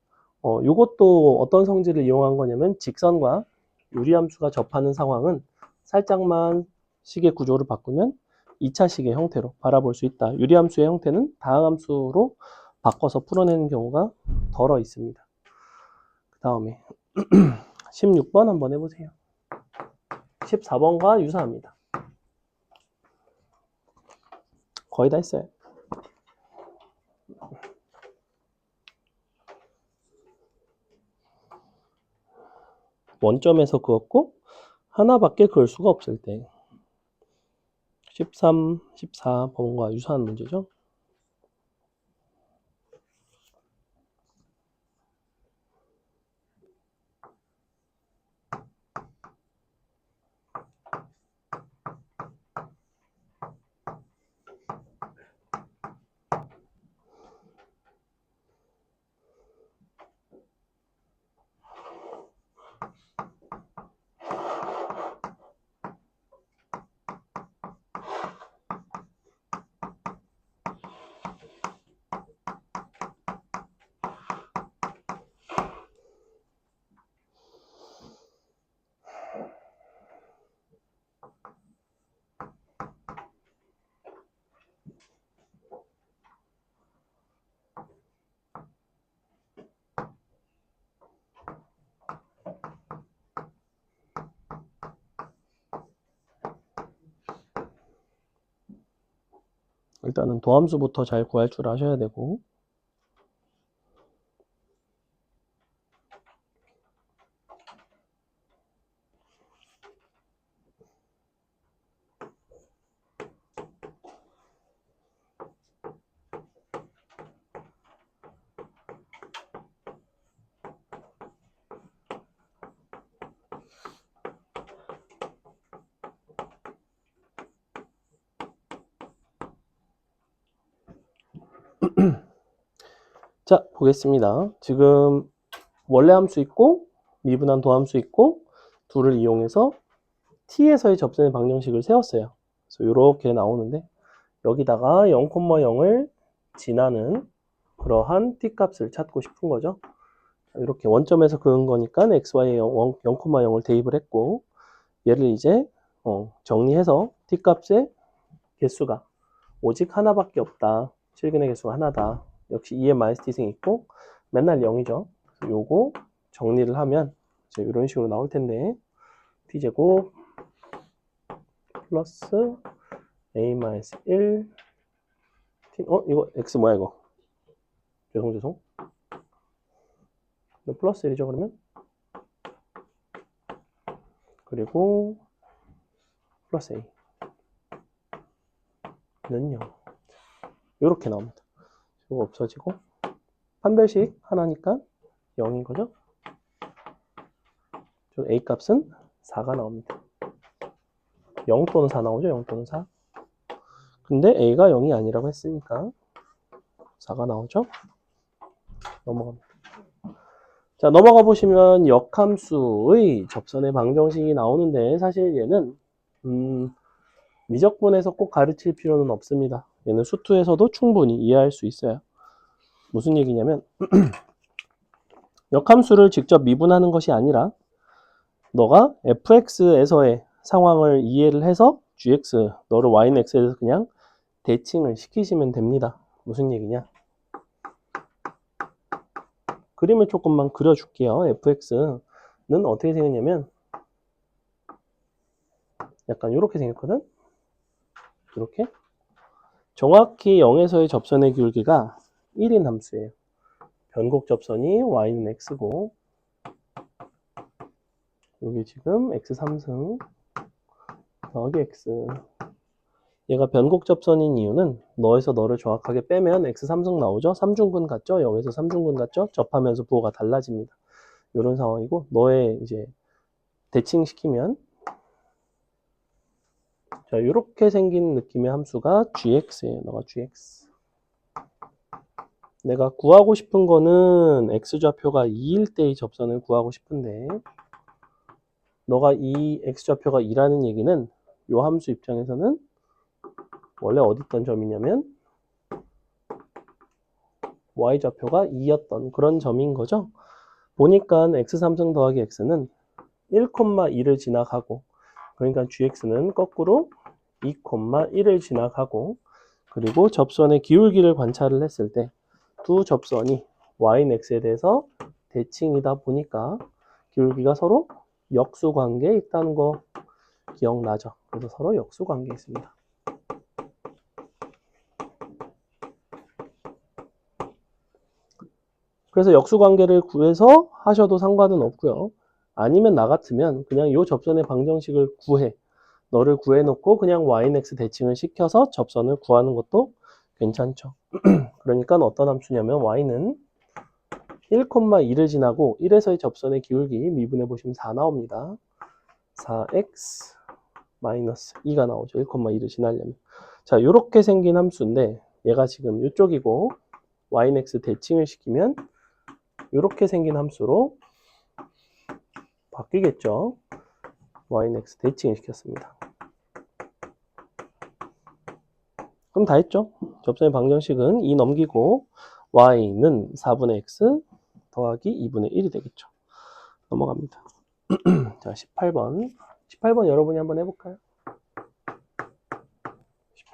이것도 어떤 성질을 이용한 거냐면 직선과 유리함수가 접하는 상황은 살짝만 식의 구조를 바꾸면 2차 식의 형태로 바라볼 수 있다. 유리함수의 형태는 다항함수로 바꿔서 풀어내는 경우가 덜어 있습니다. 그 다음에 16번 한번 해보세요. 14번과 유사합니다. 거의 다 했어요. 원점에서 그었고 하나밖에 그을 수가 없을 때 13, 14번과 유사한 문제죠. 일단은 도함수부터 잘 구할 줄 아셔야 되고. 자, 보겠습니다. 지금 원래 함수 있고 미분한 도함수 있고 둘을 이용해서 t에서의 접선의 방정식을 세웠어요. 그래서 이렇게 나오는데 여기다가 0,0을 지나는 그러한 t 값을 찾고 싶은 거죠. 이렇게 원점에서 그은 거니까 xy에 0,0을 대입을 했고 얘를 이제 정리해서 t 값의 개수가 오직 하나밖에 없다. 실근의 개수가 하나다. 역시 2n-t승 있고 맨날 0이죠. 요거 정리를 하면 이런 식으로 나올 텐데 t제곱 플러스 a-1 이거 x 뭐야 이거? 죄송 플러스 1이죠 그러면? 그리고 플러스 a 는 0 이렇게 나옵니다. 이거 없어지고 판별식 하나니까 0인 거죠? a 값은 4가 나옵니다. 0 또는 4 나오죠? 0 또는 4. 근데 a가 0이 아니라고 했으니까 4가 나오죠? 넘어갑니다. 자, 넘어가 보시면 역함수의 접선의 방정식이 나오는데 사실 얘는 미적분에서 꼭 가르칠 필요는 없습니다. 얘는 수투에서도 충분히 이해할 수 있어요. 무슨 얘기냐면 역함수를 직접 미분하는 것이 아니라 너가 fx에서의 상황을 이해를 해서 gx, 너를 y는 x에 대해서 그냥 대칭을 시키시면 됩니다. 무슨 얘기냐? 그림을 조금만 그려줄게요. fx는 어떻게 생겼냐면 약간 이렇게 생겼거든? 이렇게 정확히 0에서의 접선의 기울기가 1인 함수예요. 변곡 접선이 y는 x고 여기 지금 x3승 더하기 x 얘가 변곡 접선인 이유는 너에서 너를 정확하게 빼면 x3승 나오죠? 3중근 같죠? 0에서 3중근 같죠? 접하면서 부호가 달라집니다. 이런 상황이고 너의 이제 대칭시키면 자 이렇게 생긴 느낌의 함수가 gx예요. 너가 gx 내가 구하고 싶은 거는 x좌표가 2일 때의 접선을 구하고 싶은데 너가 이 x좌표가 2라는 얘기는 이 함수 입장에서는 원래 어디 있던 점이냐면 y좌표가 2였던 그런 점인 거죠. 보니까 x3승 더하기 x는 1,2를 지나가고 그러니까 gx는 거꾸로 2,1을 지나가고 그리고 접선의 기울기를 관찰을 했을 때 두 접선이 y는 x에 대해서 대칭이다 보니까 기울기가 서로 역수관계에 있다는 거 기억나죠? 그래서 서로 역수관계에 있습니다. 그래서 역수관계를 구해서 하셔도 상관은 없고요. 아니면 나 같으면 그냥 이 접선의 방정식을 구해. 너를 구해놓고 그냥 y는 x 대칭을 시켜서 접선을 구하는 것도 괜찮죠. 그러니까 어떤 함수냐면 y는 1,2를 지나고 1에서의 접선의 기울기 미분해보시면 4 나옵니다. 4x 마이너스 2가 나오죠. 1,2를 지나려면. 자, 이렇게 생긴 함수인데 얘가 지금 이쪽이고 y는 x 대칭을 시키면 이렇게 생긴 함수로 바뀌겠죠. y는 x 대칭을 시켰습니다. 그럼 다 했죠. 접선의 방정식은 2 넘기고 y는 4분의 x 더하기 2분의 1이 되겠죠. 넘어갑니다. 자, 18번. 18번 여러분이 한번 해볼까요?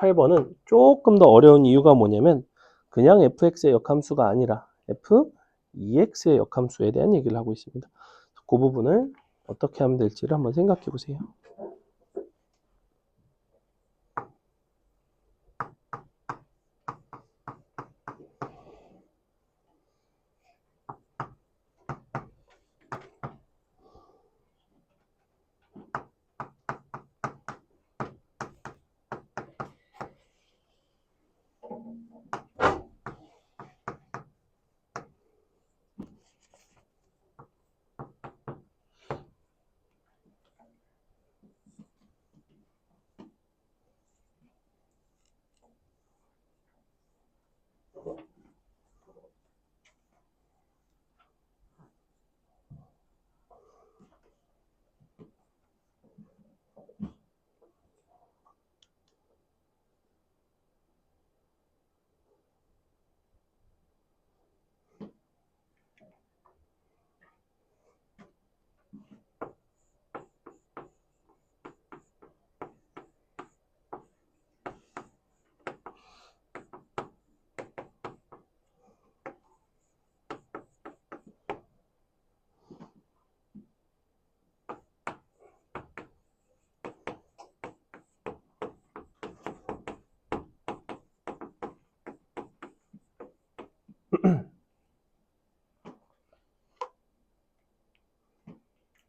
18번은 조금 더 어려운 이유가 뭐냐면 그냥 fx의 역함수가 아니라 f2x의 역함수에 대한 얘기를 하고 있습니다. 그 부분을 어떻게 하면 될지를 한번 생각해 보세요.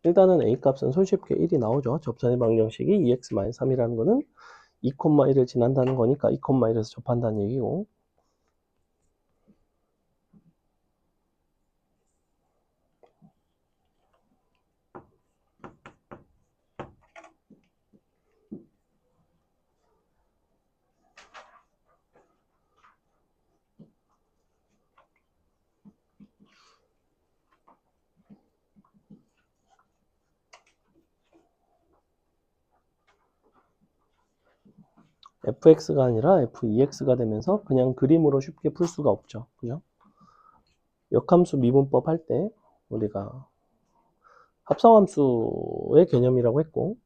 일단은 A 값은 손쉽게 1이 나오죠. 접선의 방정식이 2x-3이라는 거는 2,1을 지난다는 거니까 2,1에서 접한다는 얘기고, fx가 아니라 f2x가 되면서 그냥 그림으로 쉽게 풀 수가 없죠. 그죠? 역함수 미분법 할 때 우리가 합성함수의 개념이라고 했고,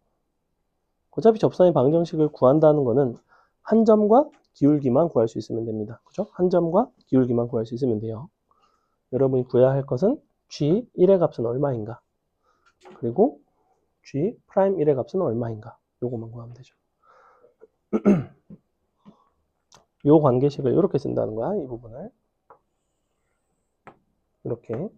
어차피 접선의 방정식을 구한다는 거는 한 점과 기울기만 구할 수 있으면 됩니다. 그죠? 한 점과 기울기만 구할 수 있으면 돼요. 여러분이 구해야 할 것은 G1의 값은 얼마인가? 그리고 G'1의 값은 얼마인가? 요것만 구하면 되죠. 요 관계식을 이렇게 쓴다는 거야, 이 부분을. 이렇게.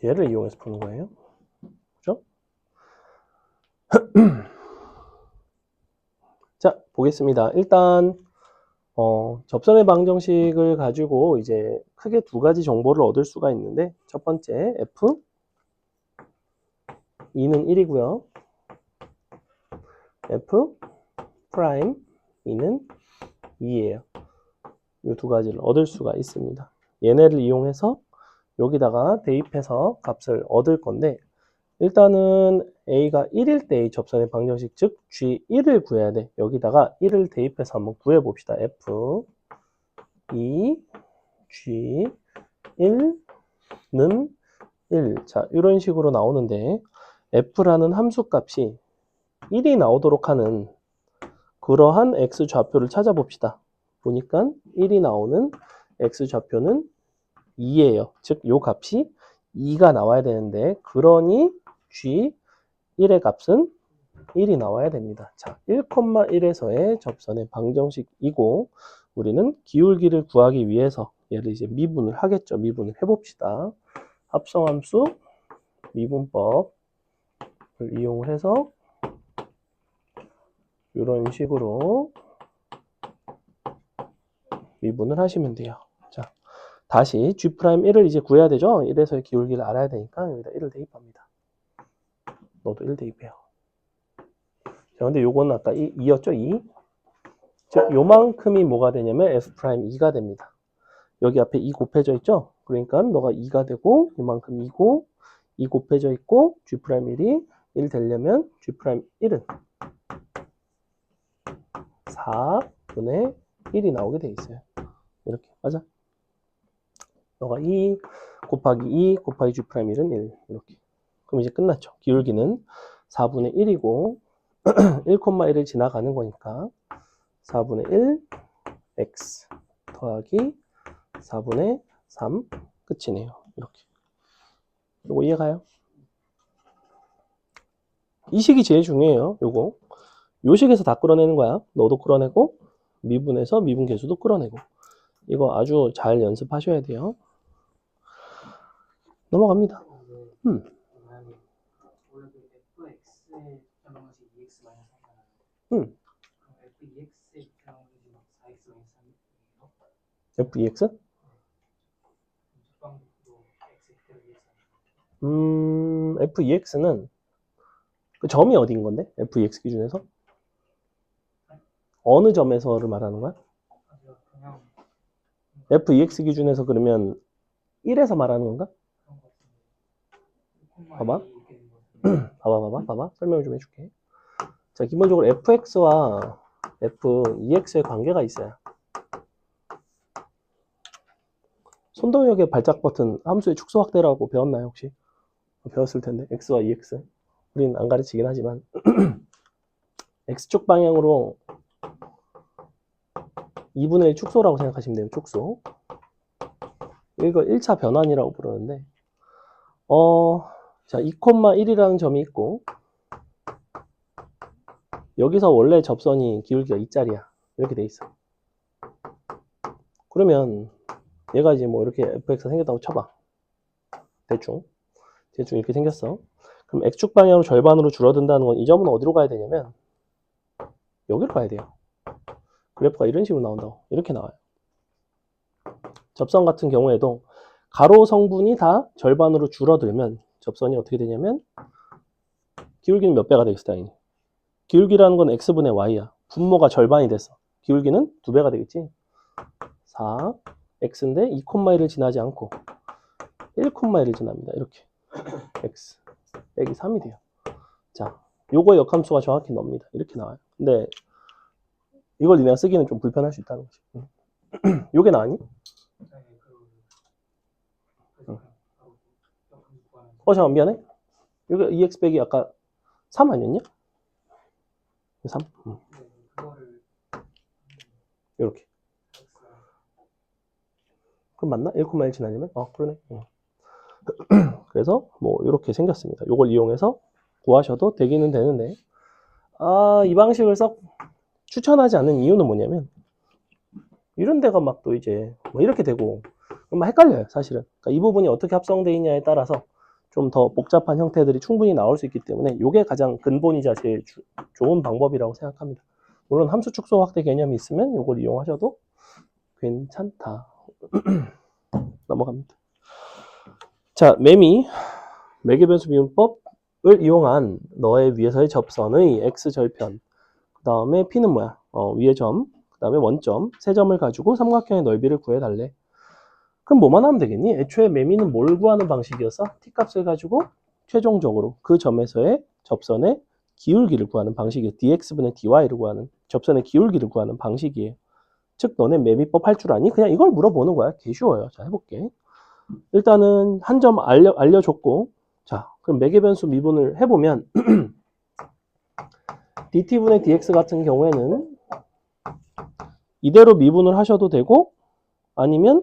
얘를 이용해서 푸는 거예요. 그죠? 자, 보겠습니다. 일단, 접선의 방정식을 가지고 이제 크게 두 가지 정보를 얻을 수가 있는데, 첫 번째, F, 2는 1이고요. F, 프라임, 2는 2예요. 이 두 가지를 얻을 수가 있습니다. 얘네를 이용해서 여기다가 대입해서 값을 얻을 건데, 일단은 A가 1일 때의 접선의 방정식, 즉 G1을 구해야 돼. 여기다가 1을 대입해서 한번 구해봅시다. F, 2, G, 1는 1. 자, 이런 식으로 나오는데 F라는 함수값이 1이 나오도록 하는 그러한 X좌표를 찾아봅시다. 보니까 1이 나오는 X좌표는 2예요. 즉, 요 값이 2가 나와야 되는데, 그러니 G1의 값은 1이 나와야 됩니다. 자, 1,1에서의 접선의 방정식이고, 우리는 기울기를 구하기 위해서 얘를 이제 미분을 하겠죠. 미분을 해봅시다. 합성함수 미분법을 이용해서 이런 식으로 미분을 하시면 돼요. 자, 다시 G'1을 이제 구해야 되죠. 1에서의 기울기를 알아야 되니까 여기다 1을 대입합니다. 너도 1 대입해요. 자, 근데 요거는 아까 2였죠? 2. 즉, 요만큼이 뭐가 되냐면 F'2가 됩니다. 여기 앞에 2 곱해져 있죠? 그러니까 너가 2가 되고, 요만큼 2고, 2 곱해져 있고, G'1이 1 되려면 G'1은 4분의 1이 나오게 돼 있어요. 이렇게. 맞아? 너가 2 곱하기 2 곱하기 G'1은 1. 이렇게. 그럼 이제 끝났죠. 기울기는 4분의 1이고, 1,1을 지나가는 거니까 4분의 1 x 더하기 4분의 3 끝이네요. 이렇게. 요거 이해가요? 이 식이 제일 중요해요. 요거. 요 식에서 다 끌어내는 거야. 너도 끌어내고 미분에서 미분 계수도 끌어내고. 이거 아주 잘 연습하셔야 돼요. 넘어갑니다. F2X? F2X는 그 점이 어디인 건데? F2X 기준에서? 어느 점에서를 말하는 거야? F2X 기준에서 그러면 1에서 말하는 건가? 봐봐. 봐봐. 설명을 좀 해줄게. 자, 기본적으로 fx와 f2x의 관계가 있어요. 손동혁의 발작 버튼 함수의 축소 확대라고 배웠나요, 혹시? 배웠을 텐데, x와 2x. 우린 안 가르치긴 하지만. x축 방향으로 2분의 1 축소라고 생각하시면 돼요, 축소. 이거 1차 변환이라고 부르는데, 자, 2,1이라는 점이 있고, 여기서 원래 접선이 기울기가 2짜리야. 이렇게 돼 있어. 그러면 얘가 이제 뭐 이렇게 fx가 생겼다고 쳐봐. 대충 이렇게 생겼어. 그럼 x축 방향으로 절반으로 줄어든다는 건 이 점은 어디로 가야 되냐면 여기로 가야 돼요. 그래프가 이런 식으로 나온다고. 이렇게 나와요. 접선 같은 경우에도 가로 성분이 다 절반으로 줄어들면 접선이 어떻게 되냐면 기울기는 몇 배가 되겠어, 당연히. 기울기라는 건 x분의 y야. 분모가 절반이 됐어. 기울기는 2배가 되겠지. 4, x인데 2,1을 지나지 않고 1,1을 지납니다. 이렇게. x 빼기 3이 돼요. 자, 요거 역함수가 정확히 넣습니다. 이렇게 나와요. 근데 이걸 니네가 쓰기는 좀 불편할 수 있다는 거지. 요게 나왔니? 잠깐 미안해. 이거 2x 빼기 아까 3 아니었냐? 3? 이렇게. 그럼 맞나? 1,1 지나려면? 그러네. 그래서 뭐 이렇게 생겼습니다. 이걸 이용해서 구하셔도 되기는 되는데 이 방식을 썩 추천하지 않는 이유는 뭐냐면 이런 데가 막 또 이제 뭐 이렇게 되고 막 헷갈려요, 사실은. 그러니까 이 부분이 어떻게 합성되어 있냐에 따라서 좀 더 복잡한 형태들이 충분히 나올 수 있기 때문에 이게 가장 근본이자 제일 좋은 방법이라고 생각합니다. 물론 함수 축소 확대 개념이 있으면 이걸 이용하셔도 괜찮다. 넘어갑니다. 자, 매개변수 미분법을 이용한 너의 위에서의 접선의 x절편, 그 다음에 p는 뭐야? 위의 점, 그 다음에 원점, 세 점을 가지고 삼각형의 넓이를 구해달래. 그럼 뭐만 하면 되겠니? 애초에 매미는 뭘 구하는 방식이었어? t값을 가지고 최종적으로 그 점에서의 접선의 기울기를 구하는 방식이에요. dx분의 dy를 구하는, 접선의 기울기를 구하는 방식이에요. 즉 너네 매미법 할 줄 아니? 그냥 이걸 물어보는 거야. 개 쉬워요. 자, 해볼게. 일단은 한 점 알려줬고, 자, 그럼 매개변수 미분을 해보면 dt분의 dx 같은 경우에는 이대로 미분을 하셔도 되고 아니면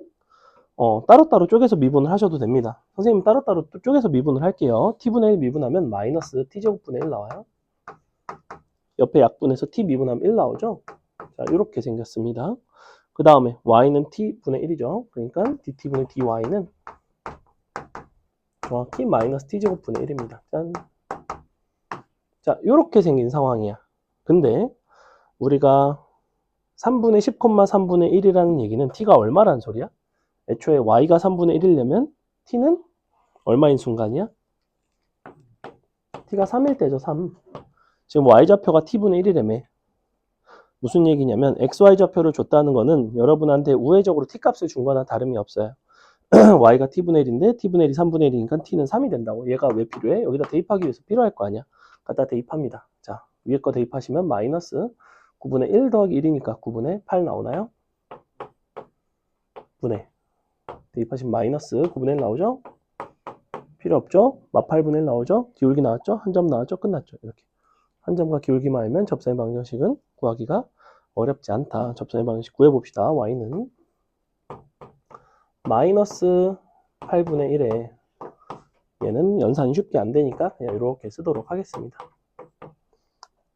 따로따로 쪼개서 미분을 하셔도 됩니다. 선생님 따로따로 쪼개서 미분을 할게요. t분의 1 미분하면 마이너스 t제곱분의 1 나와요. 옆에 약분해서 t 미분하면 1 나오죠. 자, 이렇게 생겼습니다. 그 다음에 y는 t분의 1이죠. 그러니까 dt분의 dy는 정확히 마이너스 t제곱분의 1입니다. 짠. 자, 이렇게 생긴 상황이야. 근데 우리가 3분의 10,3분의 1이라는 얘기는 t가 얼마라는 소리야? 애초에 y가 3분의 1이려면 t는 얼마인 순간이야? t가 3일 때죠, 3. 지금 y좌표가 t분의 1이라며. 무슨 얘기냐면 xy좌표를 줬다는 거는 여러분한테 우회적으로 t값을 준 거나 다름이 없어요. y가 t분의 1인데 t분의 1이 3분의 1이니까 t는 3이 된다고. 얘가 왜 필요해? 여기다 대입하기 위해서 필요할 거 아니야. 갖다 대입합니다. 자, 위에 거 대입하시면 마이너스 9분의 1 더하기 1이니까 9분의 8 나오나요? 분의 대입하시면 마이너스 9분의 1 나오죠? 필요 없죠? 마 8분의 1 나오죠? 기울기 나왔죠? 한 점 나왔죠? 끝났죠? 이렇게. 한 점과 기울기만 알면 접선의 방정식은 구하기가 어렵지 않다. 접선의 방정식 구해봅시다. y는 마이너스 8분의 1에 얘는 연산이 쉽게 안 되니까 그냥 이렇게 쓰도록 하겠습니다.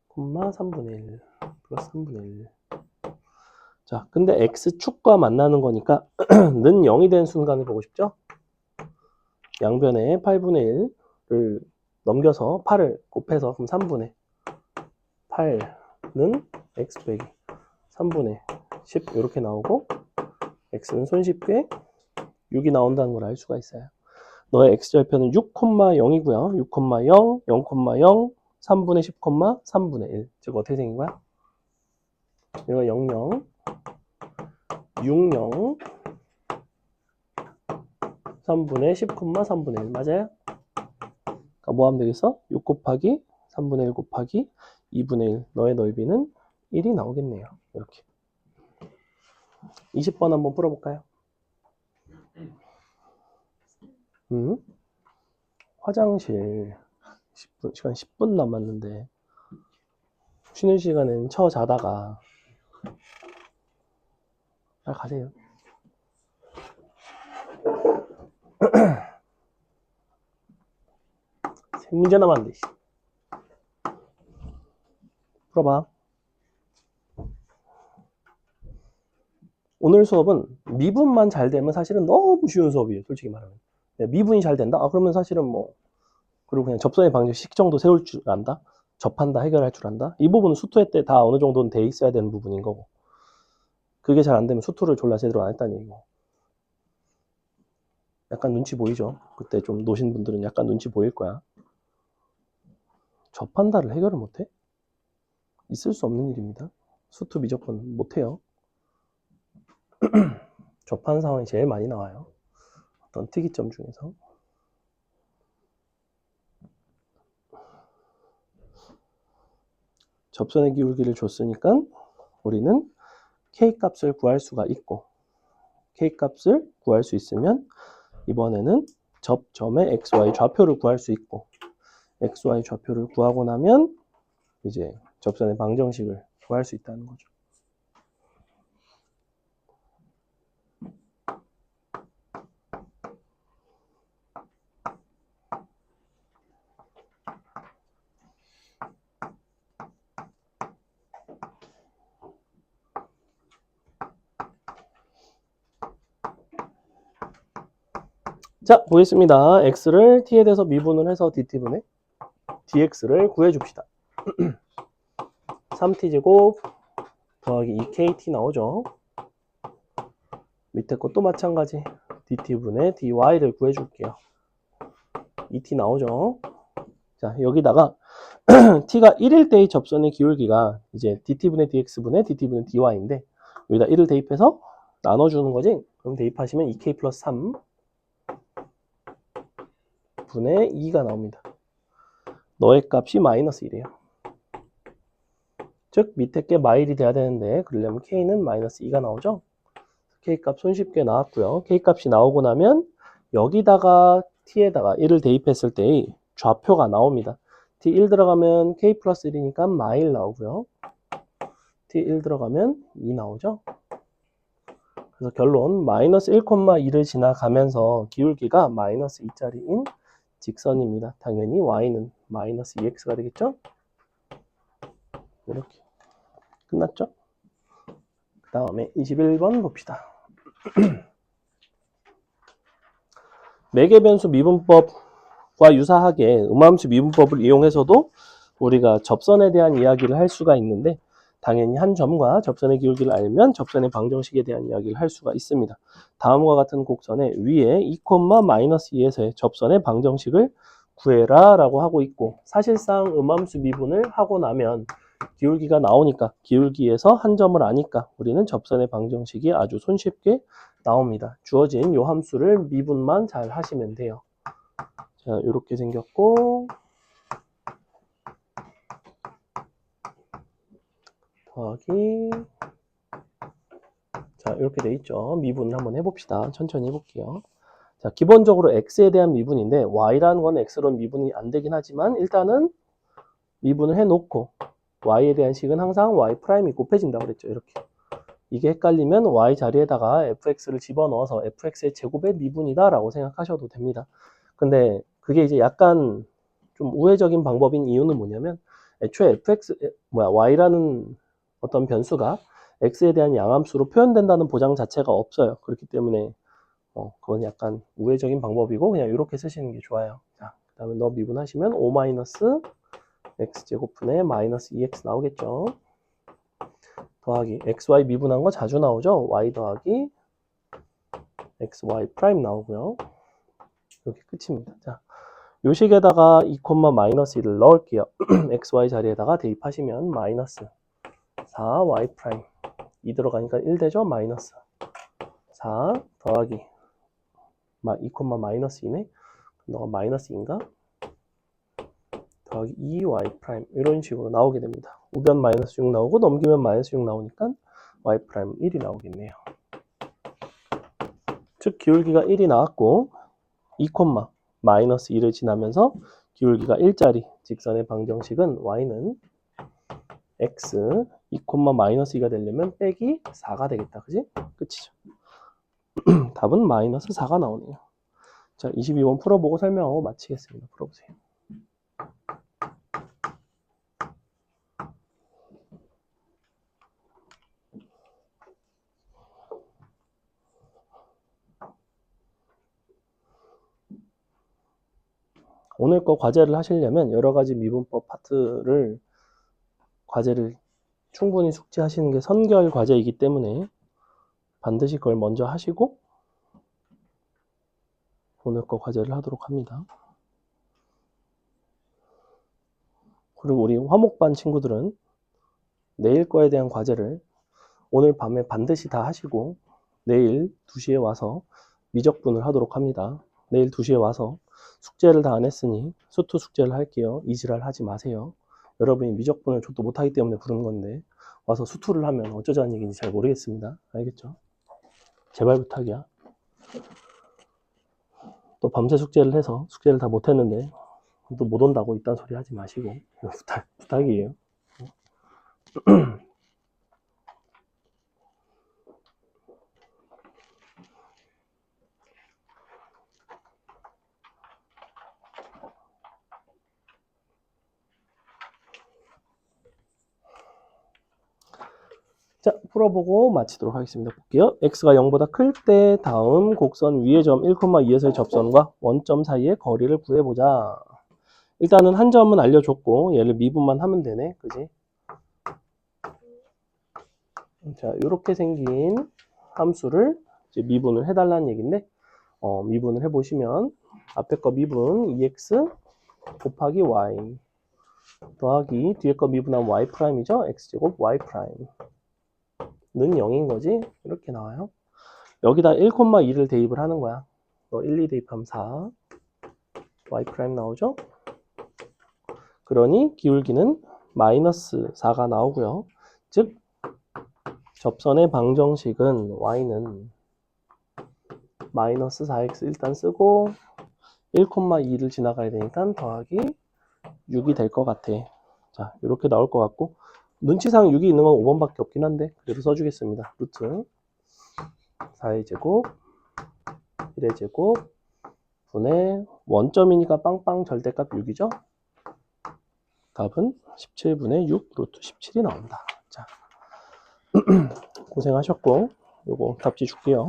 콤마 3분의 1 플러스 3분의 1. 자, 근데 x축과 만나는 거니까 는 0이 된 순간을 보고 싶죠? 양변에 8분의 1을 넘겨서 8을 곱해서 그럼 3분의 8는 x 빼기 3분의 10 이렇게 나오고 x는 손쉽게 6이 나온다는 걸 알 수가 있어요. 너의 x절편은 6,0이고요. 6,0, 0,0, 3분의 10, 3분의 1. 즉 어떻게 생긴 거야? 이거 00, 60, 3분의 10, 3분의 1 맞아요? 그러니까 뭐 하면 되겠어? 6 곱하기 3분의 1 곱하기 2분의 1. 너의 넓이는 1이 나오겠네요. 이렇게. 20번 한번 풀어볼까요? 화장실 10분, 시간 10분 남았는데 쉬는 시간엔 자다가 잘 가세요. 세 문제 남았는데 풀어봐. 오늘 수업은 미분만 잘 되면 사실은 너무 쉬운 수업이에요. 솔직히 말하면. 미분이 잘 된다? 그러면 사실은 뭐 그리고 그냥 접선의 방정식 정도 세울 줄 안다? 접한다, 해결할 줄 안다? 이 부분은 수투회 때 다 어느 정도는 돼 있어야 되는 부분인 거고. 그게 잘 안 되면 수투를 졸라 제대로 안 했다는 얘기고. 약간 눈치 보이죠? 그때 좀 노신 분들은 약간 눈치 보일 거야. 접한다를 해결을 못해? 있을 수 없는 일입니다. 수투 미적분 못해요. 접한 상황이 제일 많이 나와요. 어떤 특이점 중에서. 접선의 기울기를 줬으니까 우리는 K값을 구할 수가 있고, K값을 구할 수 있으면 이번에는 접점의 XY 좌표를 구할 수 있고, XY 좌표를 구하고 나면 이제 접선의 방정식을 구할 수 있다는 거죠. 자, 보겠습니다. x를 t에 대해서 미분을 해서 dt분의 dx를 구해줍시다. 3t제곱 더하기 2kt 나오죠. 밑에 것도 마찬가지. dt분의 dy를 구해줄게요. 2t 나오죠. 자, 여기다가 t가 1일 때의 접선의 기울기가 이제 dt분의 dx분의 dt분의 dy인데 여기다 1을 대입해서 나눠주는 거지. 그럼 대입하시면 2k 플러스 3 분의 2가 나옵니다. 너의 값이 마이너스 1이에요. 즉 밑에 게 마일이 돼야 되는데 그러려면 k는 마이너스 2가 나오죠. k값 손쉽게 나왔고요. k값이 나오고 나면 여기다가 t에다가 1을 대입했을 때의 좌표가 나옵니다. t1 들어가면 k 플러스 1이니까 마일 나오고요. t1 들어가면 2 나오죠. 그래서 결론 마이너스 1,2를 지나가면서 기울기가 마이너스 2짜리인 직선입니다. 당연히 y는 마이너스 2x가 되겠죠? 이렇게 끝났죠? 그 다음에 21번 봅시다. 매개변수 미분법과 유사하게 음함수 미분법을 이용해서도 우리가 접선에 대한 이야기를 할 수가 있는데 당연히 한 점과 접선의 기울기를 알면 접선의 방정식에 대한 이야기를 할 수가 있습니다. 다음과 같은 곡선에 위에 2,-2에서의 접선의 방정식을 구해라 라고 하고 있고 사실상 음함수 미분을 하고 나면 기울기가 나오니까 기울기에서 한 점을 아니까 우리는 접선의 방정식이 아주 손쉽게 나옵니다. 주어진 요 함수를 미분만 잘 하시면 돼요. 자, 이렇게 생겼고 더하기 자 이렇게 돼 있죠. 미분을 한번 해봅시다. 천천히 해볼게요. 자, 기본적으로 x에 대한 미분인데 y라는 건 x로 미분이 안 되긴 하지만 일단은 미분을 해놓고 y에 대한 식은 항상 y 프라임이 곱해진다고 그랬죠. 이렇게 이게 헷갈리면 y 자리에다가 fx를 집어넣어서 fx의 제곱의 미분이다 라고 생각하셔도 됩니다. 근데 그게 이제 약간 좀 우회적인 방법인 이유는 뭐냐면 애초에 y라는 어떤 변수가 x에 대한 양함수로 표현된다는 보장 자체가 없어요. 그렇기 때문에 그건 약간 우회적인 방법이고 그냥 이렇게 쓰시는 게 좋아요. 자, 그 다음에 너 미분하시면 5-x제곱분의 마이너스 2x 나오겠죠. 더하기 xy 미분한 거 자주 나오죠. y 더하기 xy 프라임 나오고요. 이렇게 끝입니다. 자, 요 식에다가 2,-1을 넣을게요. xy 자리에다가 대입하시면 마이너스 4y 프라임 2 들어가니까 1 되죠. 마이너스 4 더하기 2,-2네. 너가 마이너스 2인가? 더하기 2y 프라임 이런 식으로 나오게 됩니다. 우변 마이너스 6 나오고 넘기면 마이너스 6 나오니까 y 프라임 1이 나오겠네요. 즉 기울기가 1이 나왔고 2,-1을 지나면서 기울기가 1짜리 직선의 방정식은 y는 x 2,-2가 되려면 빼기 4가 되겠다. 그지? 끝이죠. 답은 마이너스 4가 나오네요. 자, 22번 풀어보고 설명하고 마치겠습니다. 풀어보세요. 오늘 거 과제를 하시려면 여러 가지 미분법 파트를 과제를 충분히 숙지하시는 게 선결 과제이기 때문에 반드시 그걸 먼저 하시고 오늘 거 과제를 하도록 합니다. 그리고 우리 화목반 친구들은 내일 거에 대한 과제를 오늘 밤에 반드시 다 하시고 내일 2시에 와서 미적분을 하도록 합니다. 내일 2시에 와서 숙제를 다 안 했으니 수투 숙제를 할게요. 이지랄 하지 마세요. 여러분이 미적분을 저도 못하기 때문에 부르는 건데 와서 수투를 하면 어쩌자는 얘기인지 잘 모르겠습니다. 알겠죠? 제발 부탁이야. 또 밤새 숙제를 해서 숙제를 다 못했는데 또 못 온다고 이딴 소리 하지 마시고 부탁이에요. 자, 풀어보고 마치도록 하겠습니다. 볼게요. x가 0보다 클 때 다음 곡선 위의 점 1,2에서의 접선과 원점 사이의 거리를 구해보자. 일단은 한 점은 알려줬고 얘를 미분만 하면 되네. 그지? 자, 이렇게 생긴 함수를 이제 미분을 해달라는 얘기인데 미분을 해보시면 앞에 거 미분 2x 곱하기 y 더하기 뒤에 거 미분하면 y'이죠? x제곱 y'. 는 0인 거지? 이렇게 나와요. 여기다 1,2를 대입을 하는 거야. 1, 2 대입하면 4. y' 나오죠? 그러니 기울기는 마이너스 4가 나오고요. 즉 접선의 방정식은 y는 마이너스 4x 일단 쓰고 1,2를 지나가야 되니까 더하기 6이 될 것 같아. 자, 이렇게 나올 것 같고 눈치상 6이 있는 건 5번밖에 없긴 한데 그래도 써주겠습니다. 루트 4의 제곱 1의 제곱 분의 원점이니까 빵빵 절대값 6이죠. 답은 17분의 6 루트 17이 나온다. 자, 고생하셨고 요거 답지 줄게요.